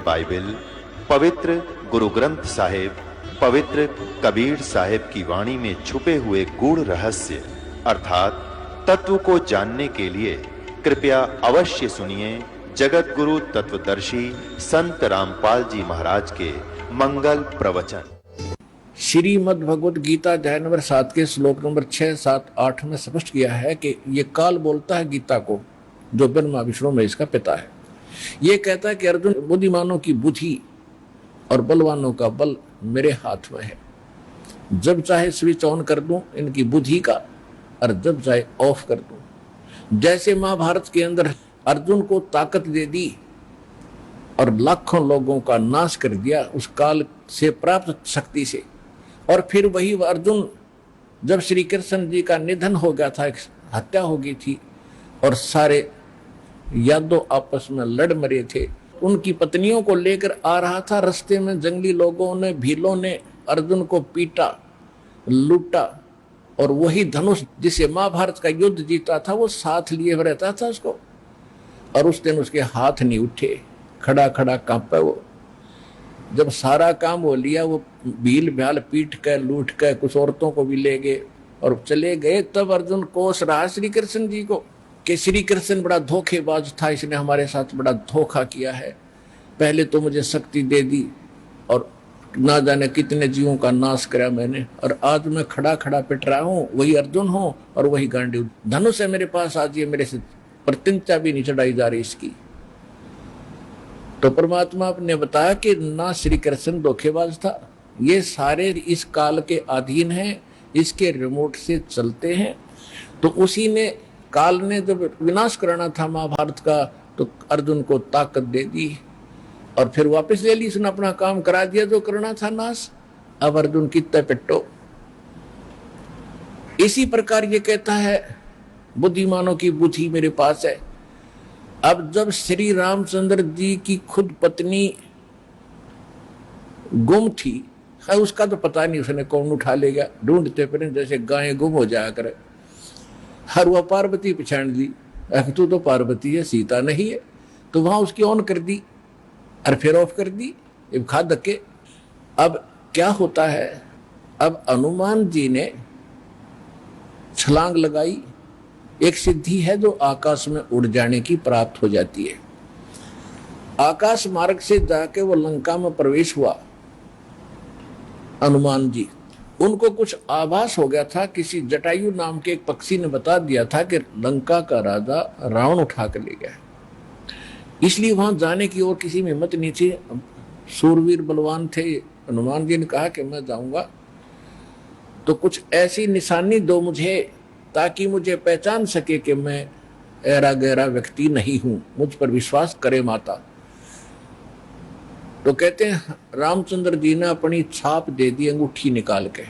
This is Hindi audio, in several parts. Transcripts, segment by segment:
बाइबल, पवित्र गुरु ग्रंथ साहिब, पवित्र कबीर साहिब की वाणी में छुपे हुए गूढ़ रहस्य अर्थात तत्व को जानने के लिए कृपया अवश्य सुनिए जगत गुरु तत्वदर्शी संत रामपाल जी महाराज के मंगल प्रवचन। श्रीमद् भगवद गीता अध्याय नंबर 7 के श्लोक नंबर 6, 7, 8 में स्पष्ट किया है कि ये काल बोलता है गीता को, जो ब्रह्मा विष्णु में इसका पिता है। ये कहता है कि अर्जुन, बुद्धिमानों की बुद्धि और बलवानों का बल मेरे हाथ में है। जब चाहे स्विच ऑन कर दूं इनकी बुद्धि का और जब चाहे ऑफ कर दूं। जैसे महाभारत के अंदर अर्जुन को ताकत दे दी और लाखों लोगों का नाश कर दिया उस काल से प्राप्त शक्ति से, और फिर वही अर्जुन जब श्री कृष्ण जी का निधन हो गया था, हत्या हो गई थी और सारे यादव आपस में लड़ मरे थे, उनकी पत्नियों को लेकर आ रहा था। रास्ते में जंगली लोगों ने, भीलों ने अर्जुन को पीटा, लूटा, और वही धनुष जिसे महाभारत का युद्ध जीता था वो साथ लिए रहता था उसको, और उस दिन उसके हाथ नहीं उठे, खड़ा खड़ा कांपा वो। जब सारा काम हो लिया, वो भील भ्याल पीट कर लूट कर कुछ औरतों को भी ले गए और चले गए। तब अर्जुन कोस रहा श्री कृष्ण जी को कि श्री कृष्ण बड़ा धोखेबाज था, इसने हमारे साथ बड़ा धोखा किया है। पहले तो मुझे शक्ति दे दी और ना जाने कितने जीवों का नाश करा मैंने, और आज मैं खड़ा खड़ा पिट रहा हूँ, वही अर्जुन हूँ और वही गांडी धनुष है मेरे पास। आज ये मेरे से प्रतिज्ञा भी नहीं चढ़ाई जा रही इसकी। तो परमात्मा ने बताया कि ना श्री कृष्ण धोखेबाज था, ये सारे इस काल के अधीन हैं, इसके रिमोट से चलते हैं। तो उसी ने, काल ने जब विनाश करना था महाभारत का, तो अर्जुन को ताकत दे दी और फिर वापस ले ली, उसने अपना काम करा दिया जो करना था नाश। अब अर्जुन कितना पिट्टो। इसी प्रकार ये कहता है बुद्धिमानों की बुद्धि मेरे पास है। अब जब श्री रामचंद्र जी की खुद पत्नी गुम थी, है उसका तो पता नहीं उसने कौन उठा ले गया, ढूंढते फिर जैसे गायें गुम हो जाया करे। हर वह पार्वती पहचान ली, तू तो पार्वती है, सीता नहीं है, तो वहां उसकी ऑन कर दी और फिर ऑफ कर दी, खा धक्के। अब क्या होता है, अब हनुमान जी ने छलांग लगाई, एक सिद्धि है जो आकाश में उड़ जाने की प्राप्त हो जाती है। आकाश मार्ग से जाके वो लंका में प्रवेश हुआ हनुमान जी। उनको कुछ आभास हो गया था, किसी जटायु नाम के एक पक्षी ने बता दिया था कि लंका का राजा रावण उठा कर ले गया, इसलिए वहां जाने की और किसी में हिम्मत नहीं थी। सूरवीर बलवान थे, हनुमान जी ने कहा कि मैं जाऊंगा तो कुछ ऐसी निशानी दो मुझे ताकि मुझे पहचान सके कि मैं ऐरा गहरा व्यक्ति नहीं हूं, मुझ पर विश्वास करे माता। तो कहते हैं रामचंद्र जी ने अपनी छाप दे दी, अंगूठी निकाल के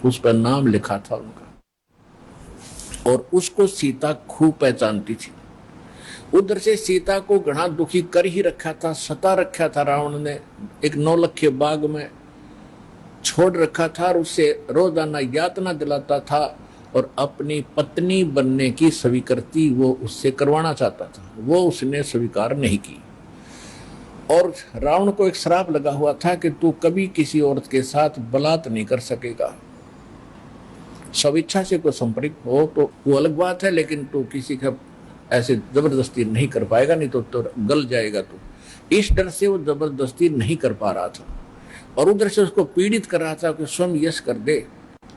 उस पर नाम लिखा था उनका, और उसको सीता खूब पहचानती थी। उधर से सीता को घना दुखी कर ही रखा था, सता रखा था रावण ने, एक नौलखे बाग में छोड़ रखा था और उससे रोजाना यातना दिलाता था और अपनी पत्नी बनने की स्वीकृति वो उससे करवाना चाहता था, वो उसने स्वीकार नहीं की। और रावण को एक श्राप लगा हुआ था कि तू कभी किसी औरत के साथ बलात् नहीं कर सकेगा, स्वेच्छा से कोई संपर्क हो तो वो अलग बात है, लेकिन तू किसी का ऐसे जबरदस्ती नहीं कर पाएगा, नहीं तो गल जाएगा तू। इस डर से वो जबरदस्ती नहीं कर पा रहा था और उधर से उसको पीड़ित कर रहा था कि स्वयं यश कर दे,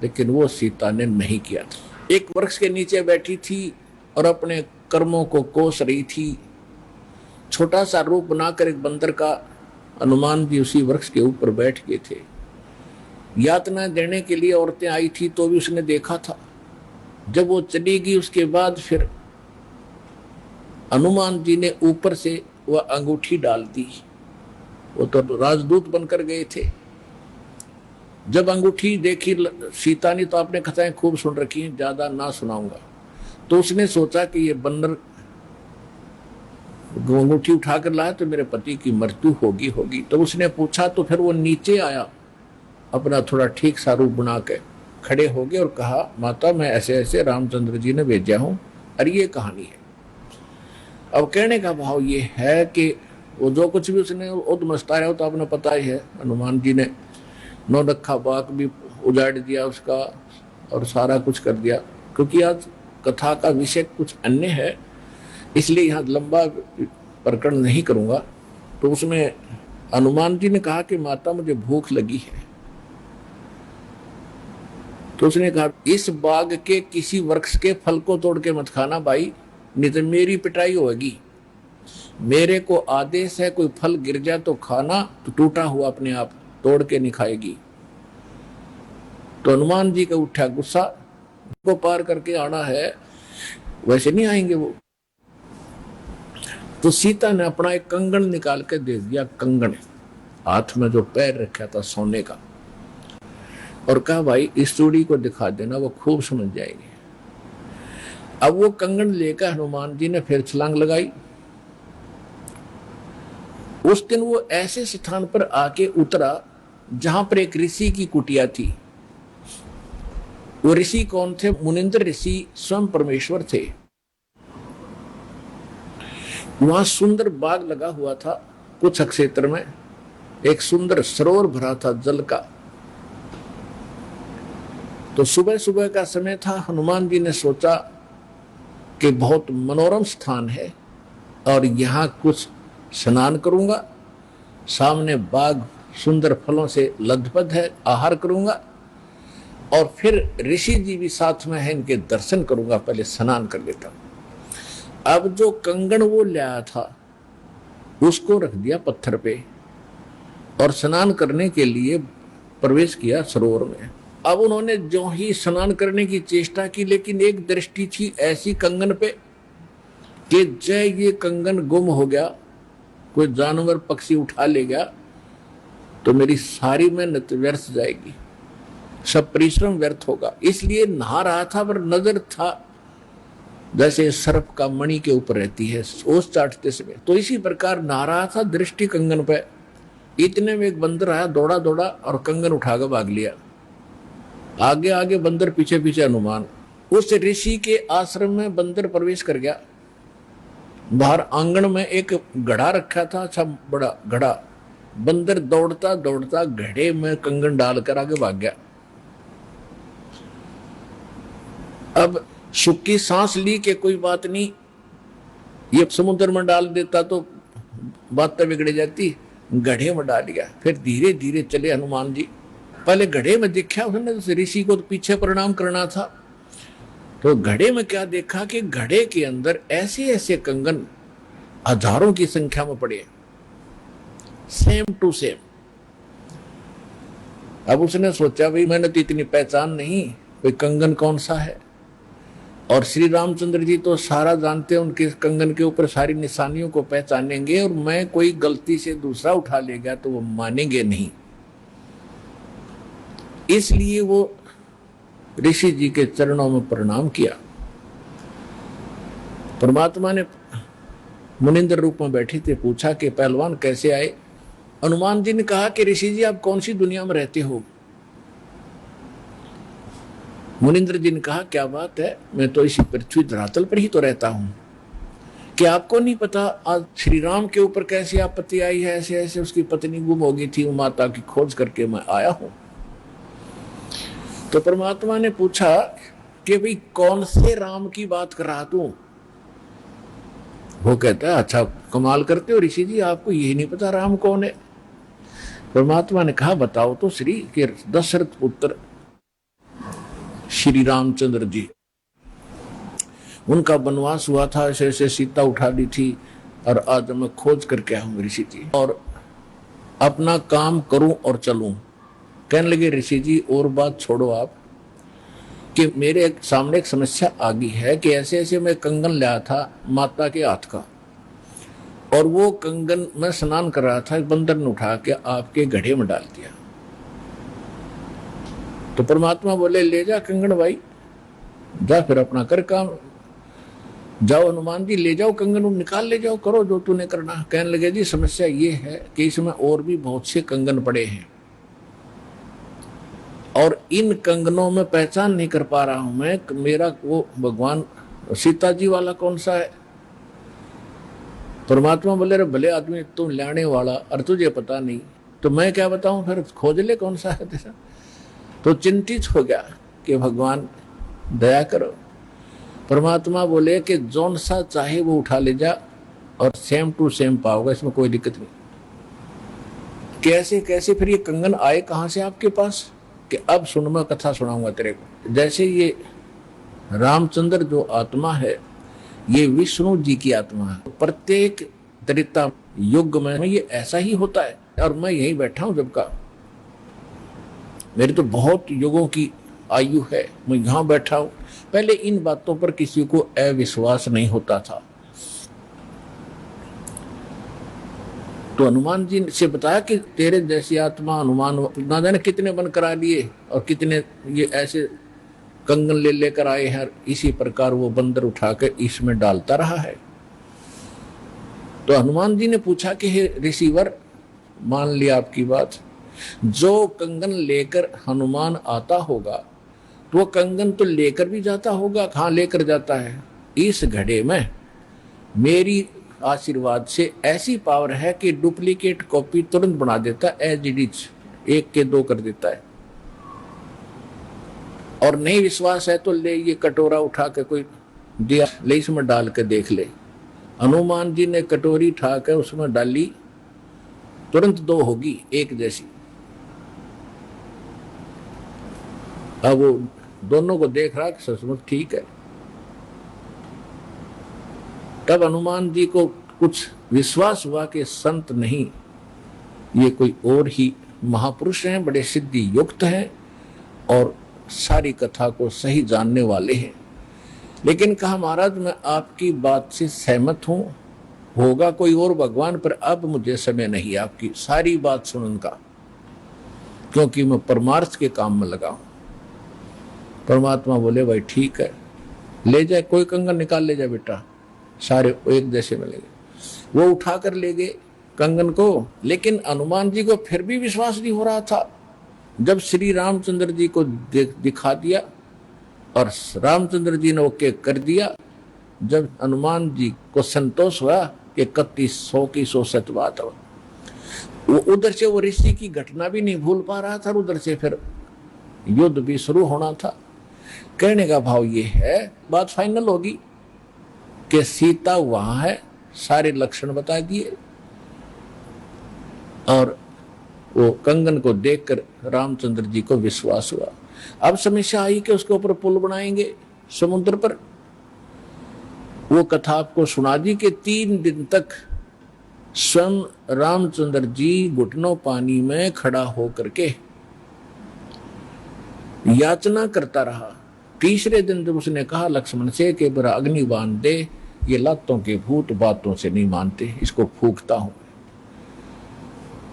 लेकिन वो सीता ने नहीं किया था। एक वृक्ष के नीचे बैठी थी और अपने कर्मों को कोस रही थी। छोटा सा रूप बनाकर एक बंदर का हनुमान जी उसी वृक्ष के ऊपर बैठ गए थे। यातना देने के लिए औरतें आई थी तो भी उसने देखा था। जब वो चली गई उसके बाद फिर हनुमान जी ने ऊपर से वह अंगूठी डाल दी। वो तो राजदूत बनकर गए थे। जब अंगूठी देखी सीता ने, तो आपने कथाएं खूब सुन रखी हैं, ज्यादा ना सुनाऊंगा, तो उसने सोचा कि ये बंदर अंगूठी उठाकर लाया तो मेरे पति की मृत्यु होगी। तो उसने पूछा, तो फिर वो नीचे आया, अपना थोड़ा ठीक सा रूप बना के खड़े हो गए और कहा, माता मैं ऐसे ऐसे रामचंद्र जी ने भेजा हूं और ये कहानी है। अब कहने का भाव ये है कि वो जो कुछ भी उसने उद मस्ताया, तो आपने पता ही है, हनुमान जी ने नौलखा बाग भी उजाड़ दिया उसका और सारा कुछ कर दिया। क्योंकि आज कथा का विषय कुछ अन्य है, इसलिए यहाँ लंबा प्रकरण नहीं करूंगा। तो उसमें हनुमान जी ने कहा कि माता मुझे भूख लगी है। तो उसने कहा इस बाग के किसी वृक्ष के फल को तोड़ के मत खाना भाई, नहीं तो मेरी पिटाई होगी। मेरे को आदेश है, कोई फल गिर जाए तो खाना, तो टूटा हुआ अपने आप तोड़ के नहीं खाएगी। तो हनुमान जी का उठा गुस्सा, को पार करके आना है, वैसे नहीं आएंगे वो। तो सीता ने अपना एक कंगन निकाल के दे दिया, कंगन हाथ में जो पैर रखा था सोने का, और कहा भाई इस चूड़ी को दिखा देना, वो खूब समझ जाएगी। अब वो कंगन लेकर हनुमान जी ने फिर छलांग लगाई। उस दिन वो ऐसे स्थान पर आके उतरा जहां पर एक ऋषि की कुटिया थी। वो ऋषि कौन थे? मुनिंद्र ऋषि स्वयं परमेश्वर थे। वहां सुंदर बाग लगा हुआ था, कुछ क्षेत्र में एक सुंदर सरोवर भरा था जल का। तो सुबह सुबह का समय था। हनुमान जी ने सोचा कि बहुत मनोरम स्थान है और यहाँ कुछ स्नान करूंगा, सामने बाग सुंदर फलों से लदपद है, आहार करूंगा, और फिर ऋषि जी भी साथ में है, इनके दर्शन करूंगा, पहले स्नान कर लेता हूं। अब जो कंगन वो लाया था उसको रख दिया पत्थर पे और स्नान करने के लिए प्रवेश किया सरोवर में। अब उन्होंने जो ही स्नान करने की चेष्टा की, लेकिन एक दृष्टि थी ऐसी कंगन पे कि जय ये कंगन गुम हो गया, कोई जानवर पक्षी उठा ले गया तो मेरी सारी मेहनत व्यर्थ जाएगी, सब परिश्रम व्यर्थ होगा। इसलिए नहा रहा था, पर नजर था जैसे सर्प का मणि के ऊपर रहती है ओस चाटते समय, तो इसी प्रकार नहा रहा था, दृष्टि कंगन पे। इतने में एक बंदर आया, दौड़ा दौड़ा और कंगन उठाकर भाग लिया। आगे आगे बंदर, पीछे पीछे हनुमान। उस ऋषि के आश्रम में बंदर प्रवेश कर गया। बाहर आंगन में एक घड़ा रखा था, अच्छा बड़ा घड़ा। बंदर दौड़ता दौड़ता घड़े में कंगन डालकर आगे भाग गया। अब सुखी सांस ली कि कोई बात नहीं, ये समुद्र में डाल देता तो बात तो बिगड़ जाती, गढ़े में डाल दिया। फिर धीरे धीरे चले हनुमान जी। पहले घड़े में देखा उसने, ऋषि को तो पीछे प्रणाम करना था, तो घड़े में क्या देखा कि घड़े के अंदर ऐसे ऐसे कंगन हजारों की संख्या में पड़े, सेम टू सेम। अब उसने सोचा भाई मैंने तो इतनी पहचान नहीं, कोई कंगन कौन सा है। और श्री रामचंद्र जी तो सारा जानते हैं, उनके कंगन के ऊपर सारी निशानियों को पहचानेंगे, और मैं कोई गलती से दूसरा उठा ले गया तो वो मानेंगे नहीं। इसलिए वो ऋषि जी के चरणों में प्रणाम किया। परमात्मा ने मुनिंद्र रूप में बैठे थे, पूछा कि पहलवान कैसे आए। हनुमान जी ने कहा कि ऋषि जी आप कौन सी दुनिया में रहते हो। मुनिंद्र जी ने कहा क्या बात है, मैं तो इसी पृथ्वी धरातल पर ही तो रहता हूं। क्या आपको नहीं पता आज श्री राम के ऊपर कैसी आपत्ति आई है, ऐसे ऐसे उसकी पत्नी गुम हो गई थी, वो माता की खोज करके मैं आया हूं। तो परमात्मा ने पूछा कि भाई कौन से राम की बात कर रहा तू। वो कहता है अच्छा कमाल करते हो ऋषि जी, आपको यही नहीं पता राम कौन है। परमात्मा ने कहा बताओ तो श्री के दशरथ पुत्र श्री रामचंद्र जी, उनका वनवास हुआ था, ऐसे ऐसे सीता उठा ली थी, और आज मैं खोज करके आया हूं ऋषि जी, और अपना काम करूं और चलूं। कहने लगे ऋषि जी और बात छोड़ो आप, कि मेरे सामने एक समस्या आ गई है कि ऐसे ऐसे मैं कंगन लाया था माता के हाथ का, और वो कंगन मैं स्नान कर रहा था, बंदर ने उठा के आपके घड़े में डाल दिया। तो परमात्मा बोले ले जा कंगन भाई, जा फिर अपना कर काम, जाओ हनुमान जी ले जाओ कंगन, निकाल ले जाओ, करो जो तूने करना। कहने लगे जी समस्या ये है कि इसमें और भी बहुत से कंगन पड़े हैं, और इन कंगनों में पहचान नहीं कर पा रहा हूं मैं, मेरा वो भगवान सीता जी वाला कौन सा है। परमात्मा बोले रे भले आदमी तुम लाने वाला और तुझे पता नहीं, तो मैं क्या बताऊं, फिर खोज ले कौन सा है तेरा। तो चिंतित हो गया कि भगवान दया करो। परमात्मा बोले कि जौन सा चाहे वो उठा ले जा और सेम टू सेम पाओगे, इसमें कोई दिक्कत नहीं। कैसे कैसे फिर ये कंगन आए कहां से आपके पास, कि अब सुन, मैं कथा सुनाऊंगा तेरे को। जैसे ये रामचंद्र जो आत्मा है ये विष्णु जी की आत्मा है। प्रत्येक त्रेता युग में ये ऐसा ही होता है। और मैं यहीं बैठा हूं जब का, मेरी तो बहुत युगों की आयु है, मैं यहां बैठा हूं। पहले इन बातों पर किसी को अविश्वास नहीं होता था। तो हनुमान जी से बताया कि तेरे जैसी आत्मा हनुमान ना जाने कितने बन करा लिए और कितने ये ऐसे कंगन ले लेकर आए हैं। इसी प्रकार वो बंदर उठा कर इसमें डालता रहा है। तो हनुमान जी ने पूछा कि हे ऋषिवर, मान लिया आपकी बात, जो कंगन लेकर हनुमान आता होगा तो वो कंगन तो लेकर भी जाता होगा। कहाँ लेकर जाता है? इस घड़े में मेरी आशीर्वाद से ऐसी पावर है कि डुप्लीकेट कॉपी तुरंत बना देता है, एज इट इज, 1 के 2 कर देता है। और नहीं विश्वास है तो ले ये कटोरा उठा के कोई दिया, ले इसमें डाल के देख ले। हनुमान जी ने कटोरी उठा के उसमें डाली, तुरंत 2 होगी, 1 जैसी। अब वो दोनों को देख रहा कि सचमुच ठीक है। तब हनुमान जी को कुछ विश्वास हुआ कि संत नहीं, ये कोई और ही महापुरुष हैं, बड़े सिद्धि युक्त हैं और सारी कथा को सही जानने वाले हैं। लेकिन कहा महाराज मैं आपकी बात से सहमत हूं, होगा कोई और भगवान, पर अब मुझे समय नहीं आपकी सारी बात सुनने का, क्योंकि मैं परमार्थ के काम में लगा हूं। परमात्मा बोले भाई ठीक है, ले जाए, कोई कंगन निकाल ले जाए बेटा, सारे एक जैसे मिलेंगे। वो उठाकर ले गए कंगन को। लेकिन हनुमान जी को फिर भी विश्वास नहीं हो रहा था। जब श्री रामचंद्र जी को दिखा दिया और रामचंद्र जी ने ओके कर दिया, जब हनुमान जी को संतोष हुआ कि 3100 की 100 सच बात है, वो उधर से वो ऋषि की घटना भी नहीं भूल पा रहा था, उधर से फिर युद्ध भी शुरू होना था। कहने का भाव ये है, बात फाइनल होगी कि सीता वहां है, सारे लक्षण बता दिए, और वो कंगन को देखकर रामचंद्र जी को विश्वास हुआ। अब समस्या आई कि उसके ऊपर पुल बनाएंगे समुद्र पर। वो कथा आपको सुना दी कि 3 दिन तक स्वयं रामचंद्र जी घुटनों पानी में खड़ा होकर के याचना करता रहा। तीसरे दिन जब उसने कहा लक्ष्मण से कि बरा अग्नि बांध दे, ये लातों के भूत बातों से नहीं मानते, इसको फूंकता हूं।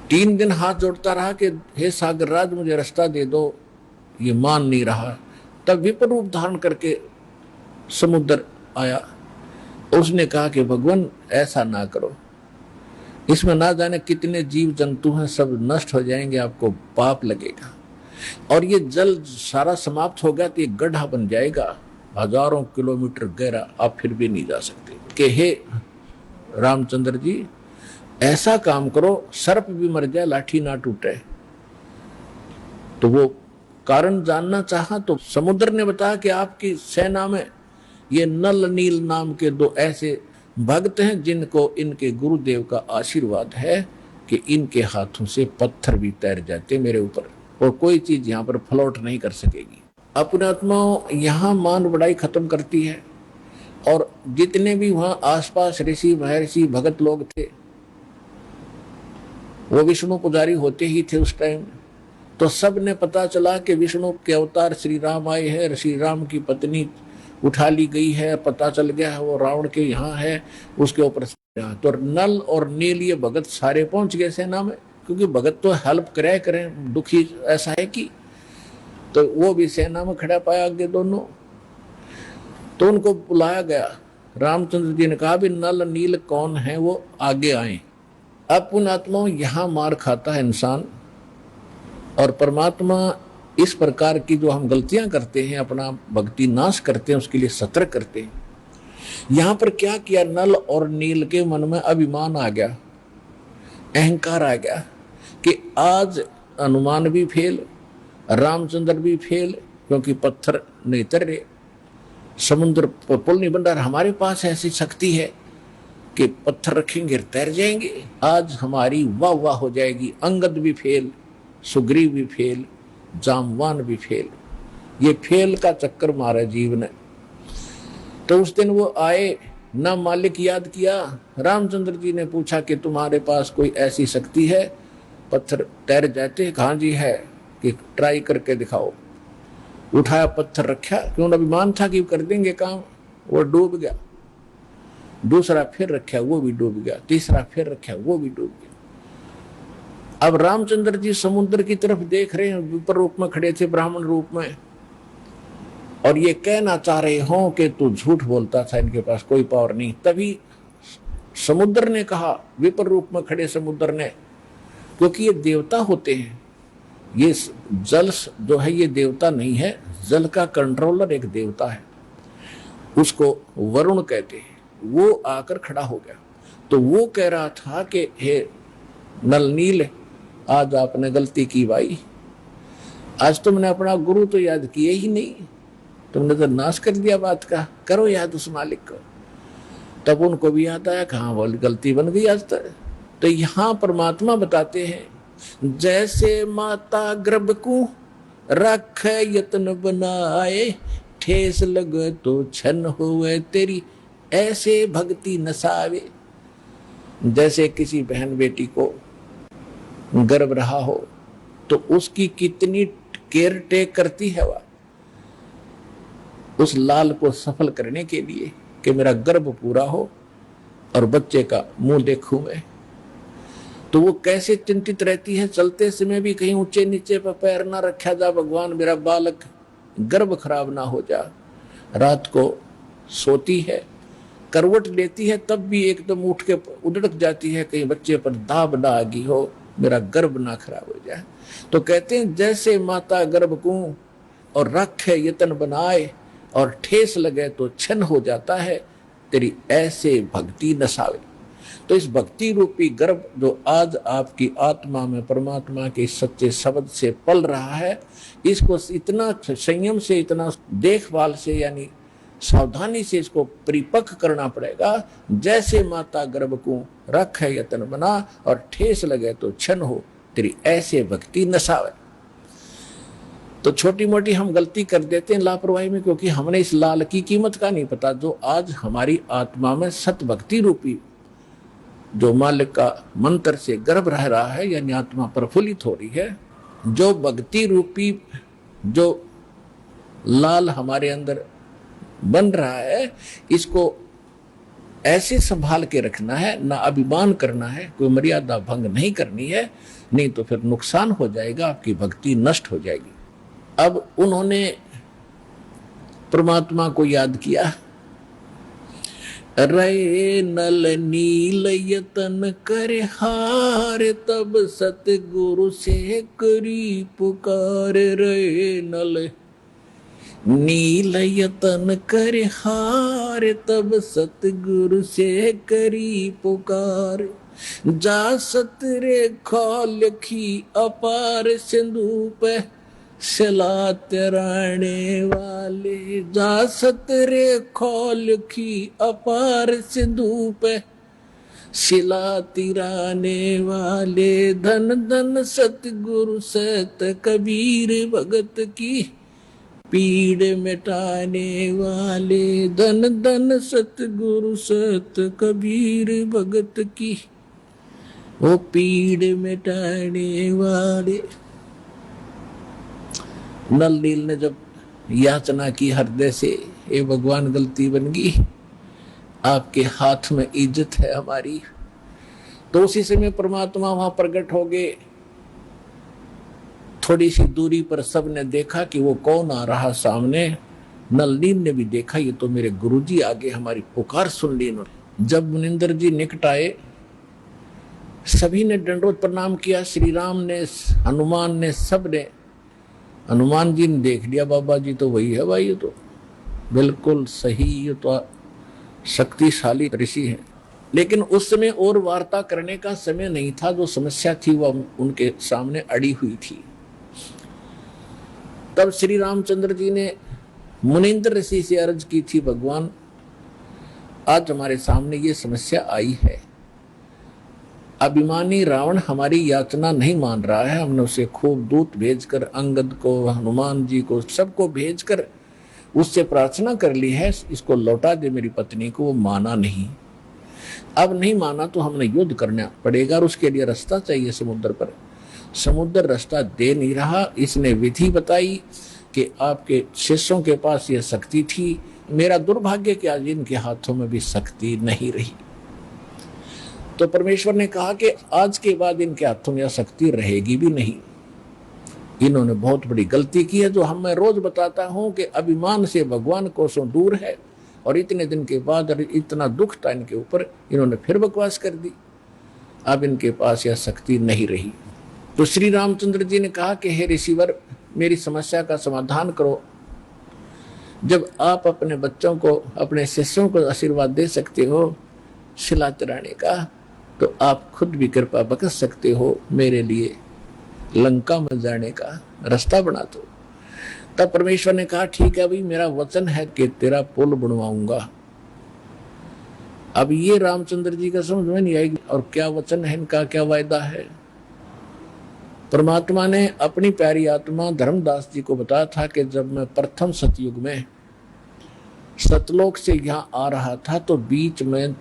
3 दिन हाथ जोड़ता रहा कि हे सागर राज मुझे रास्ता दे दो, ये मान नहीं रहा। तब विपर रूप धारण करके समुद्र आया। उसने कहा कि भगवान ऐसा ना करो, इसमें ना जाने कितने जीव जंतु हैं, सब नष्ट हो जाएंगे, आपको पाप लगेगा। और ये जल सारा समाप्त हो गया तो ये गड्ढा बन जाएगा, हजारों किलोमीटर गहरा, आप फिर भी नहीं जा सकते। कि हे रामचंद्र जी ऐसा काम करो, सर्प भी मर जाए लाठी ना टूटे। तो वो कारण जानना चाहा तो समुद्र ने बताया कि आपकी सेना में ये नल नील नाम के 2 ऐसे भक्त हैं जिनको इनके गुरुदेव का आशीर्वाद है कि इनके हाथों से पत्थर भी तैर जाते मेरे ऊपर, और कोई चीज यहाँ पर फ्लोट नहीं कर सकेगी। अपने आत्माओं यहाँ मान बढ़ाई खत्म करती है। और जितने भी वहां आसपास ऋषि महर्षि भगत लोग थे, वो विष्णु पुजारी होते ही थे उस टाइम। तो सब ने पता चला कि विष्णु के अवतार श्री राम आए हैं, श्री राम की पत्नी उठा ली गई है, पता चल गया है वो रावण के यहाँ है, उसके ऊपर। तो नल और नील ये भगत सारे पहुंच गए सेना में, क्योंकि भगत तो हेल्प करें, दुखी ऐसा है कि, तो वो भी सेना में खड़ा पाया आगे दोनों। तो उनको बुलाया गया। रामचंद्र जी ने कहा भी नल नील कौन है, वो आगे आए। अब पुण्यात्माओं यहाँ मार खाता है इंसान, और परमात्मा इस प्रकार की जो हम गलतियां करते हैं, अपना भक्ति नाश करते हैं, उसके लिए सतर्क करते हैं यहां पर क्या किया, नल और नील के मन में अभिमान आ गया, अहंकार आ गया कि आज हनुमान भी फेल, रामचंद्र भी फेल, क्योंकि पत्थर नहीं तर रहे, समुद्र पर पुल नहीं बन रहा। हमारे पास ऐसी शक्ति है कि पत्थर रखेंगे तैर जाएंगे, आज हमारी वाह वाह हो जाएगी। अंगद भी फेल, सुग्रीव भी फेल, जामवान भी फेल, ये फेल का चक्कर मारा जीव ने। तो उस दिन वो आए ना, मालिक याद किया, रामचंद्र जी ने पूछा कि तुम्हारे पास कोई ऐसी शक्ति है पत्थर तैर जाते? कहाँ जी है, कि ट्राई करके दिखाओ। उठाया पत्थर रखा, क्यों अभिमान था कि कर देंगे काम, वो डूब गया। दूसरा फिर रखा, वो भी डूब गया। तीसरा फिर रखा, वो भी डूब गया। अब रामचंद्र जी समुद्र की तरफ देख रहे हैं, विपर रूप में खड़े थे, ब्राह्मण रूप में, और ये कहना चाह रहे हो कि तू झूठ बोलता था, इनके पास कोई पावर नहीं। तभी समुद्र ने कहा, विपर रूप में खड़े समुद्र ने, क्योंकि ये देवता होते हैं, ये जल जो है ये देवता नहीं है, जल का कंट्रोलर एक देवता है, उसको वरुण कहते हैं। वो आकर खड़ा हो गया, तो वो कह रहा था कि हे नल नील, आज आपने गलती की भाई, आज तुमने अपना गुरु तो याद किए ही नहीं, तुमने तो नाश कर दिया बात का, करो याद उस मालिक को। तब उनको भी याद आया, कहाँ बोल गलती बन गई आज तक। तो यहाँ परमात्मा बताते हैं, जैसे माता गर्भ को रख यत्न बनाए, ठेस लगे तो छन होवे तेरी ऐसे भक्ति नसावे। जैसे किसी बहन बेटी को गर्भ रहा हो तो उसकी कितनी केयर टेक करती है वह, उस लाल को सफल करने के लिए कि मेरा गर्भ पूरा हो और बच्चे का मुंह देखूं मैं। तो वो कैसे चिंतित रहती है, चलते समय भी कहीं ऊंचे नीचे पर पैर ना रखा जा, भगवान मेरा बालक गर्भ खराब ना हो जा। रात को सोती है, करवट लेती है, तब भी एकदम उठ के उधड़क जाती है, कहीं बच्चे पर दाब ना आ गई हो, मेरा गर्भ ना खराब हो जाए। तो कहते हैं जैसे माता गर्भ को और रखे यतन बनाए और ठेस लगे तो छन हो जाता है, तेरी ऐसे भक्ति नसावे। तो इस भक्ति रूपी गर्भ जो आज आपकी आत्मा में परमात्मा के सच्चे शब्द से पल रहा है, इसको इतना संयम से, इतना देखभाल से, यानी सावधानी से इसको परिपक्व करना पड़ेगा। जैसे माता गर्भ को रख यतन बना और ठेस लगे तो छन हो, तेरी ऐसे भक्ति नसावे। तो छोटी मोटी हम गलती कर देते हैं लापरवाही में, क्योंकि हमने इस लाल की कीमत का नहीं पता, जो आज हमारी आत्मा में सत भक्ति रूपी जो मालिक का मंत्र से गर्भ रह रहा है, यानी आत्मा प्रफुल्लित हो रही है, जो भक्ति रूपी जो लाल हमारे अंदर बन रहा है, इसको ऐसे संभाल के रखना है, ना अभिमान करना है, कोई मर्यादा भंग नहीं करनी है, नहीं तो फिर नुकसान हो जाएगा, आपकी भक्ति नष्ट हो जाएगी। अब उन्होंने परमात्मा को याद किया, रे नल नील यतन करे हार, तब सतगुरु से करी पुकार। रे नल नील यतन करे हार, तब सतगुरु से करी पुकार। जा सतरे खोल की अपार सिंधु पे सिला तिराने वाले। जा सतरे खोल की अपार सिंधु पे सिला तिराने वाले। धन धन सतगुरु सत कबीर भगत की पीड़ मिटाने वाले। धन धन सतगुरु सत कबीर भगत की वो पीड़ मिटाने वाले। नल नील ने जब याचना की हृदय से, ये भगवान गलती बन गई, आपके हाथ में इज्जत है हमारी, तो उसी समय परमात्मा वहां प्रकट हो गए। थोड़ी सी दूरी पर सबने देखा कि वो कौन आ रहा सामने। नल नील ने भी देखा, ये तो मेरे गुरुजी आगे हमारी पुकार सुन ली इन्होंने। जब मुनिंदर जी निकट आए, सभी ने दंडवत प्रणाम किया, श्री राम ने, हनुमान ने, सब ने। हनुमान जी ने देख लिया, बाबा जी तो वही है भाई, ये तो बिल्कुल सही, ये तो शक्तिशाली ऋषि हैं, लेकिन उस समय और वार्ता करने का समय नहीं था। जो समस्या थी वह उनके सामने अड़ी हुई थी। तब श्री रामचंद्र जी ने मुनींद्र ऋषि से अर्ज की थी, भगवान आज हमारे सामने ये समस्या आई है। अभिमानी रावण हमारी याचना नहीं मान रहा है। हमने उसे खूब दूत भेजकर, अंगद को, हनुमान जी को, सबको भेजकर उससे प्रार्थना कर ली है, इसको लौटा दे मेरी पत्नी को। वो माना नहीं। अब नहीं माना तो हमने युद्ध करना पड़ेगा और उसके लिए रास्ता चाहिए समुद्र पर। समुद्र रास्ता दे नहीं रहा। इसने विधि बताई कि आपके शिष्यों के पास यह शक्ति थी। मेरा दुर्भाग्य कि आज इनके हाथों में भी शक्ति नहीं रही। तो परमेश्वर ने कहा कि आज के बाद इनके हाथों में यह शक्ति रहेगी भी नहीं। इन्होंने बहुत बड़ी गलती की है, जो मैं रोज बताता हूं कि अभिमान से भगवान कोसों दूर है। और इतने दिन के बाद इतना दुख था इनके ऊपर, इन्होंने फिर बकवास कर दी। अब इनके पास यह शक्ति नहीं रही। तो श्री रामचंद्र जी ने कहा कि हे ऋषिवर, मेरी समस्या का समाधान करो। जब आप अपने बच्चों को, अपने शिष्यों को आशीर्वाद दे सकते हो शिला चढ़ाने का, तो आप खुद भी कृपा बख्श सकते हो मेरे लिए लंका में जाने का रास्ता बना दो। तब परमेश्वर ने कहा ठीक है भाई, मेरा वचन है कि तेरा पुल बनवाऊंगा। अब ये रामचंद्र जी का समझ में नहीं आएगी, और क्या वचन है इनका, क्या वायदा है। परमात्मा ने अपनी प्यारी आत्मा धर्मदास जी को बताया था कि जब मैं प्रथम सतयुग में सतलोक से यहाँ आ रहा था, तो बीच में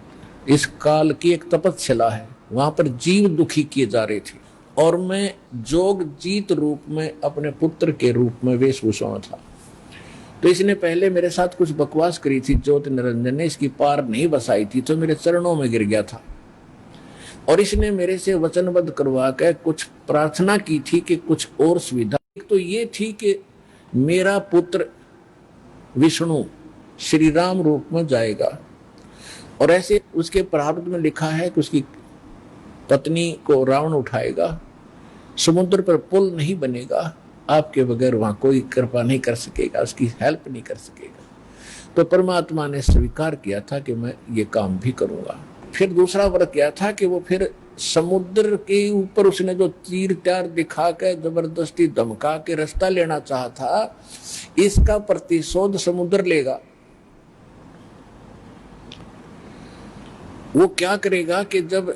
इस काल की एक तपस्या है, वहां पर जीव दुखी किए जा रहे थे, और मैं जोग जीत रूप में अपने पुत्र के रूप में वेशभूषा में था। तो इसने पहले मेरे साथ कुछ बकवास करी थी, ज्योति निरंजन ने इसकी पार नहीं बसाई थी, तो मेरे चरणों में गिर गया था। और इसने मेरे से वचनबद्ध करवा कर कुछ प्रार्थना की थी कि कुछ और सुविधा। एक तो ये थी कि मेरा पुत्र विष्णु श्री राम रूप में जाएगा, और ऐसे उसके प्रारब्ध में लिखा है कि उसकी पत्नी को रावण उठाएगा, समुद्र पर पुल नहीं बनेगा, आपके बगैर वहां कोई कृपा नहीं कर सकेगा, उसकी हेल्प नहीं कर सकेगा। तो परमात्मा ने स्वीकार किया था कि मैं ये काम भी करूंगा। फिर दूसरा वर्ग क्या था कि वो फिर समुद्र के ऊपर उसने जो तीर त्यार दिखा के जबरदस्ती धमका के रास्ता लेना चाहा था, इसका प्रतिशोध समुद्र लेगा। वो क्या करेगा कि जब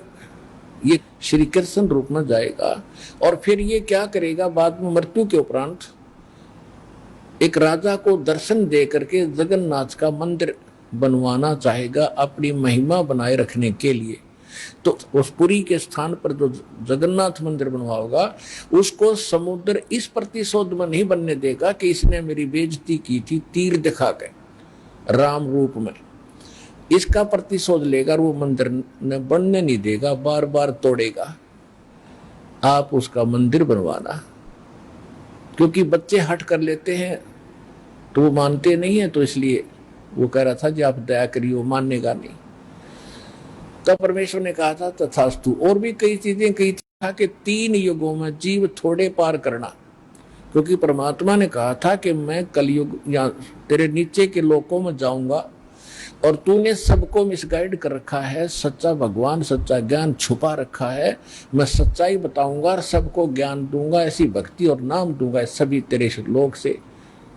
ये श्री कृष्ण रूप में जाएगा, और फिर ये क्या करेगा बाद में मृत्यु के उपरांत, एक राजा को दर्शन दे करके जगन्नाथ का मंदिर बनवाना चाहेगा अपनी महिमा बनाए रखने के लिए। तो उस पुरी के स्थान पर जो जगन्नाथ मंदिर बनवाओगा, उसको समुद्र इस प्रतिशोध में नहीं बनने देगा कि इसने मेरी बेइज्जती की थी तीर दिखा के राम रूप में। इसका प्रतिशोध लेगा, वो मंदिर न बनने नहीं देगा, बार बार तोड़ेगा। आप उसका मंदिर बनवाना, क्योंकि बच्चे हट कर लेते हैं तो वो मानते नहीं है, तो इसलिए वो कह रहा था जी आप दया करिए, वो मानेगा नहीं। तब परमेश्वर ने कहा था तथास्तु। और भी कई चीजें कही था कि 3 युगों में जीव थोड़े पार करना, क्योंकि परमात्मा ने कहा था कि मैं कलयुग या तेरे नीचे के लोकों में जाऊंगा, और तूने सबको मिसगाइड कर रखा है, सच्चा भगवान सच्चा ज्ञान छुपा रखा है। मैं सच्चाई बताऊंगा और सबको ज्ञान दूंगा, ऐसी भक्ति और नाम दूंगा, सभी तेरे लोक से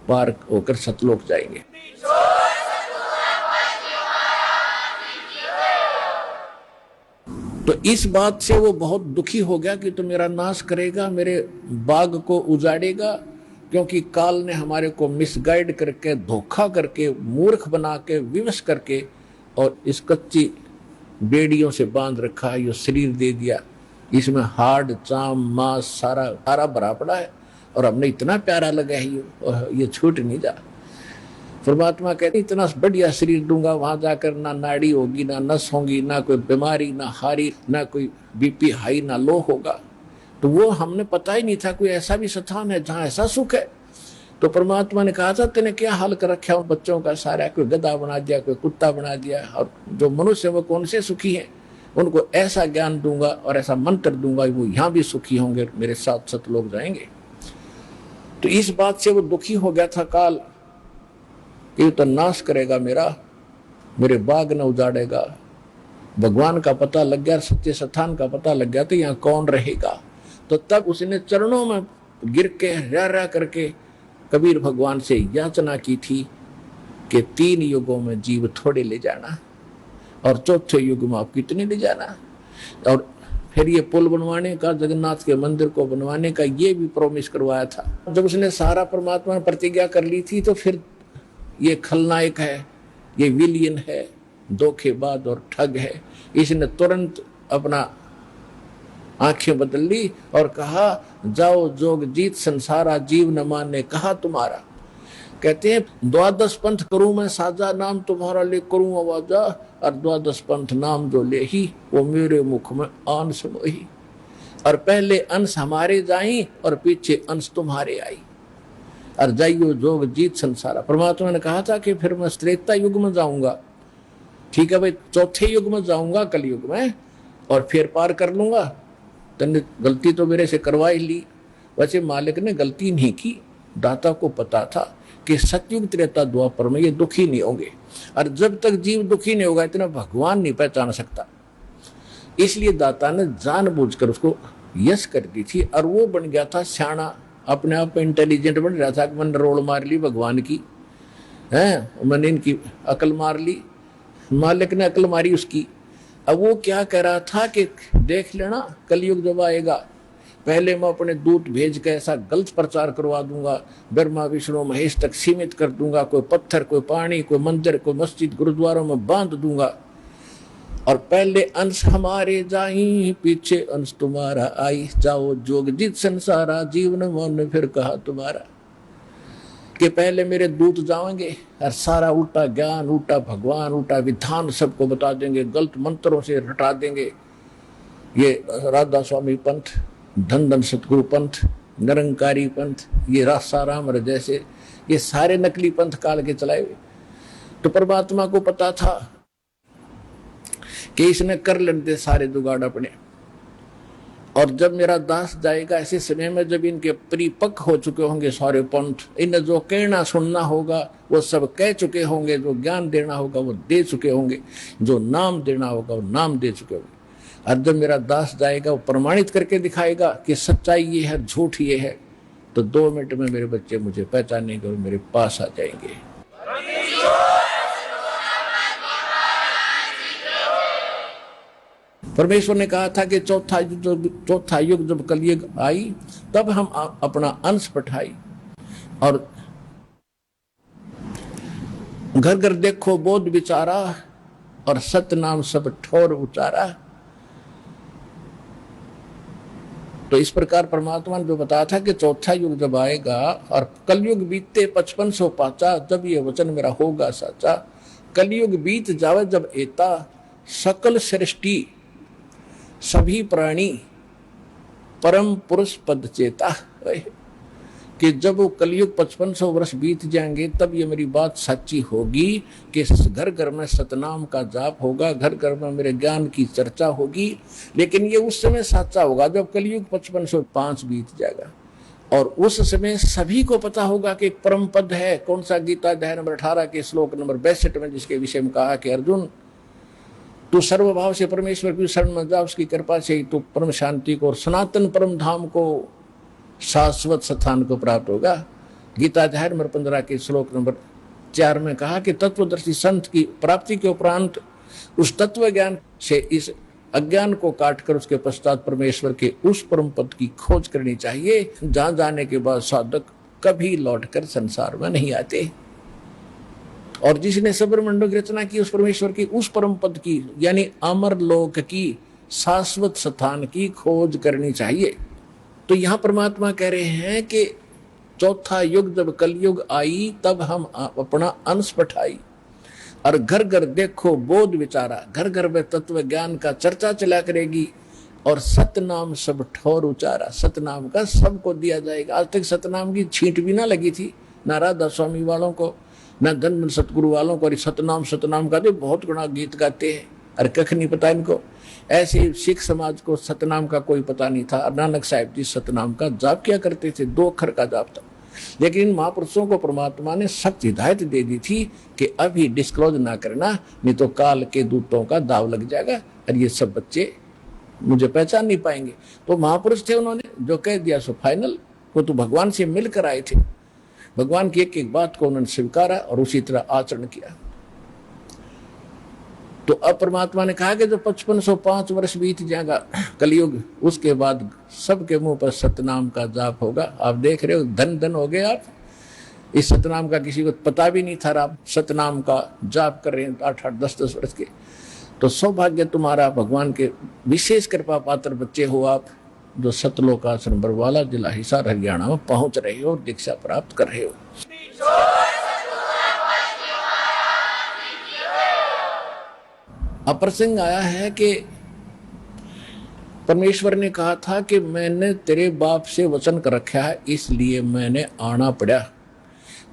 पार होकर सतलोक जाएंगे। तो इस बात से वो बहुत दुखी हो गया कि तू मेरा नाश करेगा, मेरे बाग को उजाड़ेगा, क्योंकि काल ने हमारे को मिसगाइड करके, धोखा करके, मूर्ख बना के, विवश करके, और इस कच्ची बेड़ियों से बांध रखा है। ये शरीर दे दिया, इसमें हाड़ चाम मांस सारा भरा पड़ा है, और हमने इतना प्यारा लगा है ये छूट नहीं जा। परमात्मा कहते इतना बढ़िया शरीर दूंगा, वहां जाकर ना नाड़ी होगी, ना नस होगी, ना कोई बीमारी, ना हारी, ना कोई बीपी हाई, ना लो होगा। तो वो हमने पता ही नहीं था कोई ऐसा भी स्थान है जहां ऐसा सुख है। तो परमात्मा ने कहा था तेने क्या हाल कर रखा है बच्चों का सारा, कोई गधा बना दिया, कोई कुत्ता बना दिया, और जो मनुष्य वो कौन से सुखी हैं, उनको ऐसा ज्ञान दूंगा और ऐसा मंत्र दूंगा, वो यहाँ भी सुखी होंगे, मेरे साथ सतलोक जाएंगे। तो इस बात से वो दुखी हो गया था काल कि तो नाश करेगा मेरा, मेरे बाग न उजाड़ेगा। भगवान का पता लग गया, सच्चे स्थान का पता लग गया तो यहाँ कौन रहेगा। तो तब उसने चरणों में गिर के रा करके कबीर भगवान से याचना की थी कि 3 युगों में जीव थोड़े ले जाना और चौथे युग में आप कितने ले जाना। और फिर ये पुल बनवाने का, जगन्नाथ के मंदिर को बनवाने का ये भी प्रॉमिस करवाया था। जब उसने सारा परमात्मा ने प्रतिज्ञा कर ली थी तो फिर ये खलनायक है, ये विलियन है, धोखेबाज और ठग है, इसने तुरंत अपना आंखें बदल ली और कहा जाओ जोग जीत संसारा, जीव न माने कहा तुम्हारा। कहते हैं 12 पंथ करूं मैं साजा, नाम तुम्हारा ले करूं आवाजा, और 12 पंथ नाम जो ले ही वो मेरे मुख में आन समोही। और पहले अंश हमारे जाई और पीछे अंश तुम्हारे आई, और जाइयो जोग जीत संसारा। परमात्मा ने कहा था कि फिर मैं त्रेता युग में जाऊंगा, ठीक है भाई, चौथे युग में जाऊंगा कलयुग में, और फिर पार कर लूंगा। तूने गलती तो मेरे से करवा ही ली। वैसे मालिक ने गलती नहीं की, दाता को पता था कि सतयुग त्रेता द्वापर में ये दुखी नहीं होंगे, और जब तक जीव दुखी नहीं होगा इतना भगवान नहीं पहचान सकता। इसलिए दाता ने जानबूझकर उसको यश कर दी थी, और वो बन गया था सियाना, अपने आप इंटेलिजेंट बन रहा था कि मैंने रोल मार ली भगवान की, है मैंने इनकी अकल मार ली, मालिक ने अकल मारी उसकी। अब वो क्या कह रहा था कि देख लेना कलयुग जब आएगा, पहले मैं अपने दूत भेज के ऐसा गलत प्रचार करवा दूंगा, ब्रह्मा विष्णु महेश तक सीमित कर दूंगा, कोई पत्थर कोई पानी कोई मंदिर कोई मस्जिद गुरुद्वारों में बांध दूंगा, और पहले अंश हमारे जाई पीछे अंश तुम्हारा आई, जाओ जोग जीत संसारा, जीवन मन फिर कहा तुम्हारा। कि पहले मेरे दूत जाएंगे और सारा उल्टा ज्ञान, उल्टा भगवान, उल्टा विधान सबको बता देंगे, गलत मंत्रों से रटा देंगे। ये राधा स्वामी पंथ, धन धन सतगुरु पंथ, निरंकारी पंथ, ये रासाराम जैसे ये सारे नकली पंथ काल के चलाए हुए। तो परमात्मा को पता था कि इसने कर लेते सारे जुगाड़ अपने, और जब मेरा दास जाएगा ऐसे समय में जब इनके परिपक्व हो चुके होंगे सारे पंथ, इन्हें जो कहना सुनना होगा वो सब कह चुके होंगे, जो ज्ञान देना होगा वो दे चुके होंगे, जो नाम देना होगा वो नाम दे चुके होंगे। और जब मेरा दास जाएगा वो प्रमाणित करके दिखाएगा कि सच्चाई ये है, झूठ ये है, तो 2 मिनट में मेरे बच्चे मुझे पहचानेंगे और मेरे पास आ जाएंगे। परमेश्वर ने कहा था कि चौथा युग जब कलयुग आई तब हम अपना अंश पठाई, और घर घर देखो बोध विचारा, और सत नाम सब ठोर उचारा। तो इस प्रकार परमात्मा ने जो बताया था कि चौथा युग जब आएगा और कलयुग बीतते 5500 पाचा, जब ये वचन मेरा होगा साचा। कलयुग बीत जावे जब एता, सकल सृष्टि सभी प्राणी परम पुरुष पद चेता। कि जब वो कलयुग 5500 वर्ष बीत जाएंगे तब ये मेरी बात सच्ची होगी कि घर घर में सतनाम का जाप होगा, घर घर में मेरे ज्ञान की चर्चा होगी। लेकिन ये उस समय सच्चा होगा जब कलयुग 5505 बीत जाएगा, और उस समय सभी को पता होगा कि एक परम पद है। कौन सा? गीता अध्याय नंबर 18 के श्लोक नंबर 62 में, जिसके विषय में कहा कि अर्जुन तू सर्वभाव से परमेश्वर की शरण में जा, उसकी कृपा से ही तू परम शांति को और सनातन परम धाम को, शाश्वत स्थान को प्राप्त होगा। गीता अध्याय नंबर 15 के श्लोक नंबर 4 में कहा कि तत्वदर्शी संत की प्राप्ति के उपरांत उस तत्व ज्ञान से इस अज्ञान को काटकर उसके पश्चात परमेश्वर के उस परम पद की खोज करनी चाहिए, जहां जाने के बाद साधक कभी लौटकर संसार में नहीं आते। और जिसने सबरमंडल की रचना की उस परमेश्वर की उस परम पद की, यानी अमर लोक की, शाश्वत स्थान की खोज करनी चाहिए। तो यहां परमात्मा कह रहे हैं कि चौथा युग जब कलयुग आई तब हम अपना अंश पठाई, और घर घर देखो बोध विचारा, घर घर में तत्व ज्ञान का चर्चा चला करेगी, और सतनाम सब ठोर उचारा। सतनाम का सबको दिया जाएगा। आज तक सतनाम की छींट भी ना लगी थी, ना राधा स्वामी वालों को, ना धन सतगुरु वालों को। सतनाम का तो बहुत गुणा गीत गाते हैं, अरे कख नहीं पता इनको। ऐसे सिख समाज को सतनाम का कोई पता नहीं था। नानक साहिब जी सतनाम का जाप किया करते थे, 2 अक्षर का जाप था। लेकिन इन महापुरुषों को परमात्मा ने सख्त हिदायत दे दी थी कि अभी डिस्क्लोज ना करना, नहीं तो काल के दूतों का दाव लग जाएगा और ये सब बच्चे मुझे पहचान नहीं पाएंगे। तो महापुरुष थे, उन्होंने जो कह दिया सो फाइनल। वो तो भगवान से मिलकर आए थे, भगवान की एक एक बात को उन्होंने स्वीकारा और उसी तरह आचरण किया। तो अब परमात्मा ने कहा कि जो 5505 वर्ष बीत जाएगा कलयुग, उसके बाद सबके मुंह पर सतनाम का जाप होगा। आप देख रहे हो, धन धन हो गए आप। इस सतनाम का किसी को पता भी नहीं था, आप सतनाम का जाप कर रहे हैं 8-8, 10-10 वर्ष के। तो सौभाग्य तुम्हारा, भगवान के विशेष कृपा पात्र बच्चे हो आप, जो सतलोक आश्रम बरवाला, जिला हिसार, हरियाणा में पहुंच रहे हो और दीक्षा प्राप्त कर रहे हो। अब प्रसंग आया है कि परमेश्वर ने कहा था कि मैंने तेरे बाप से वचन कर रखा है, इसलिए मैंने आना पड़ा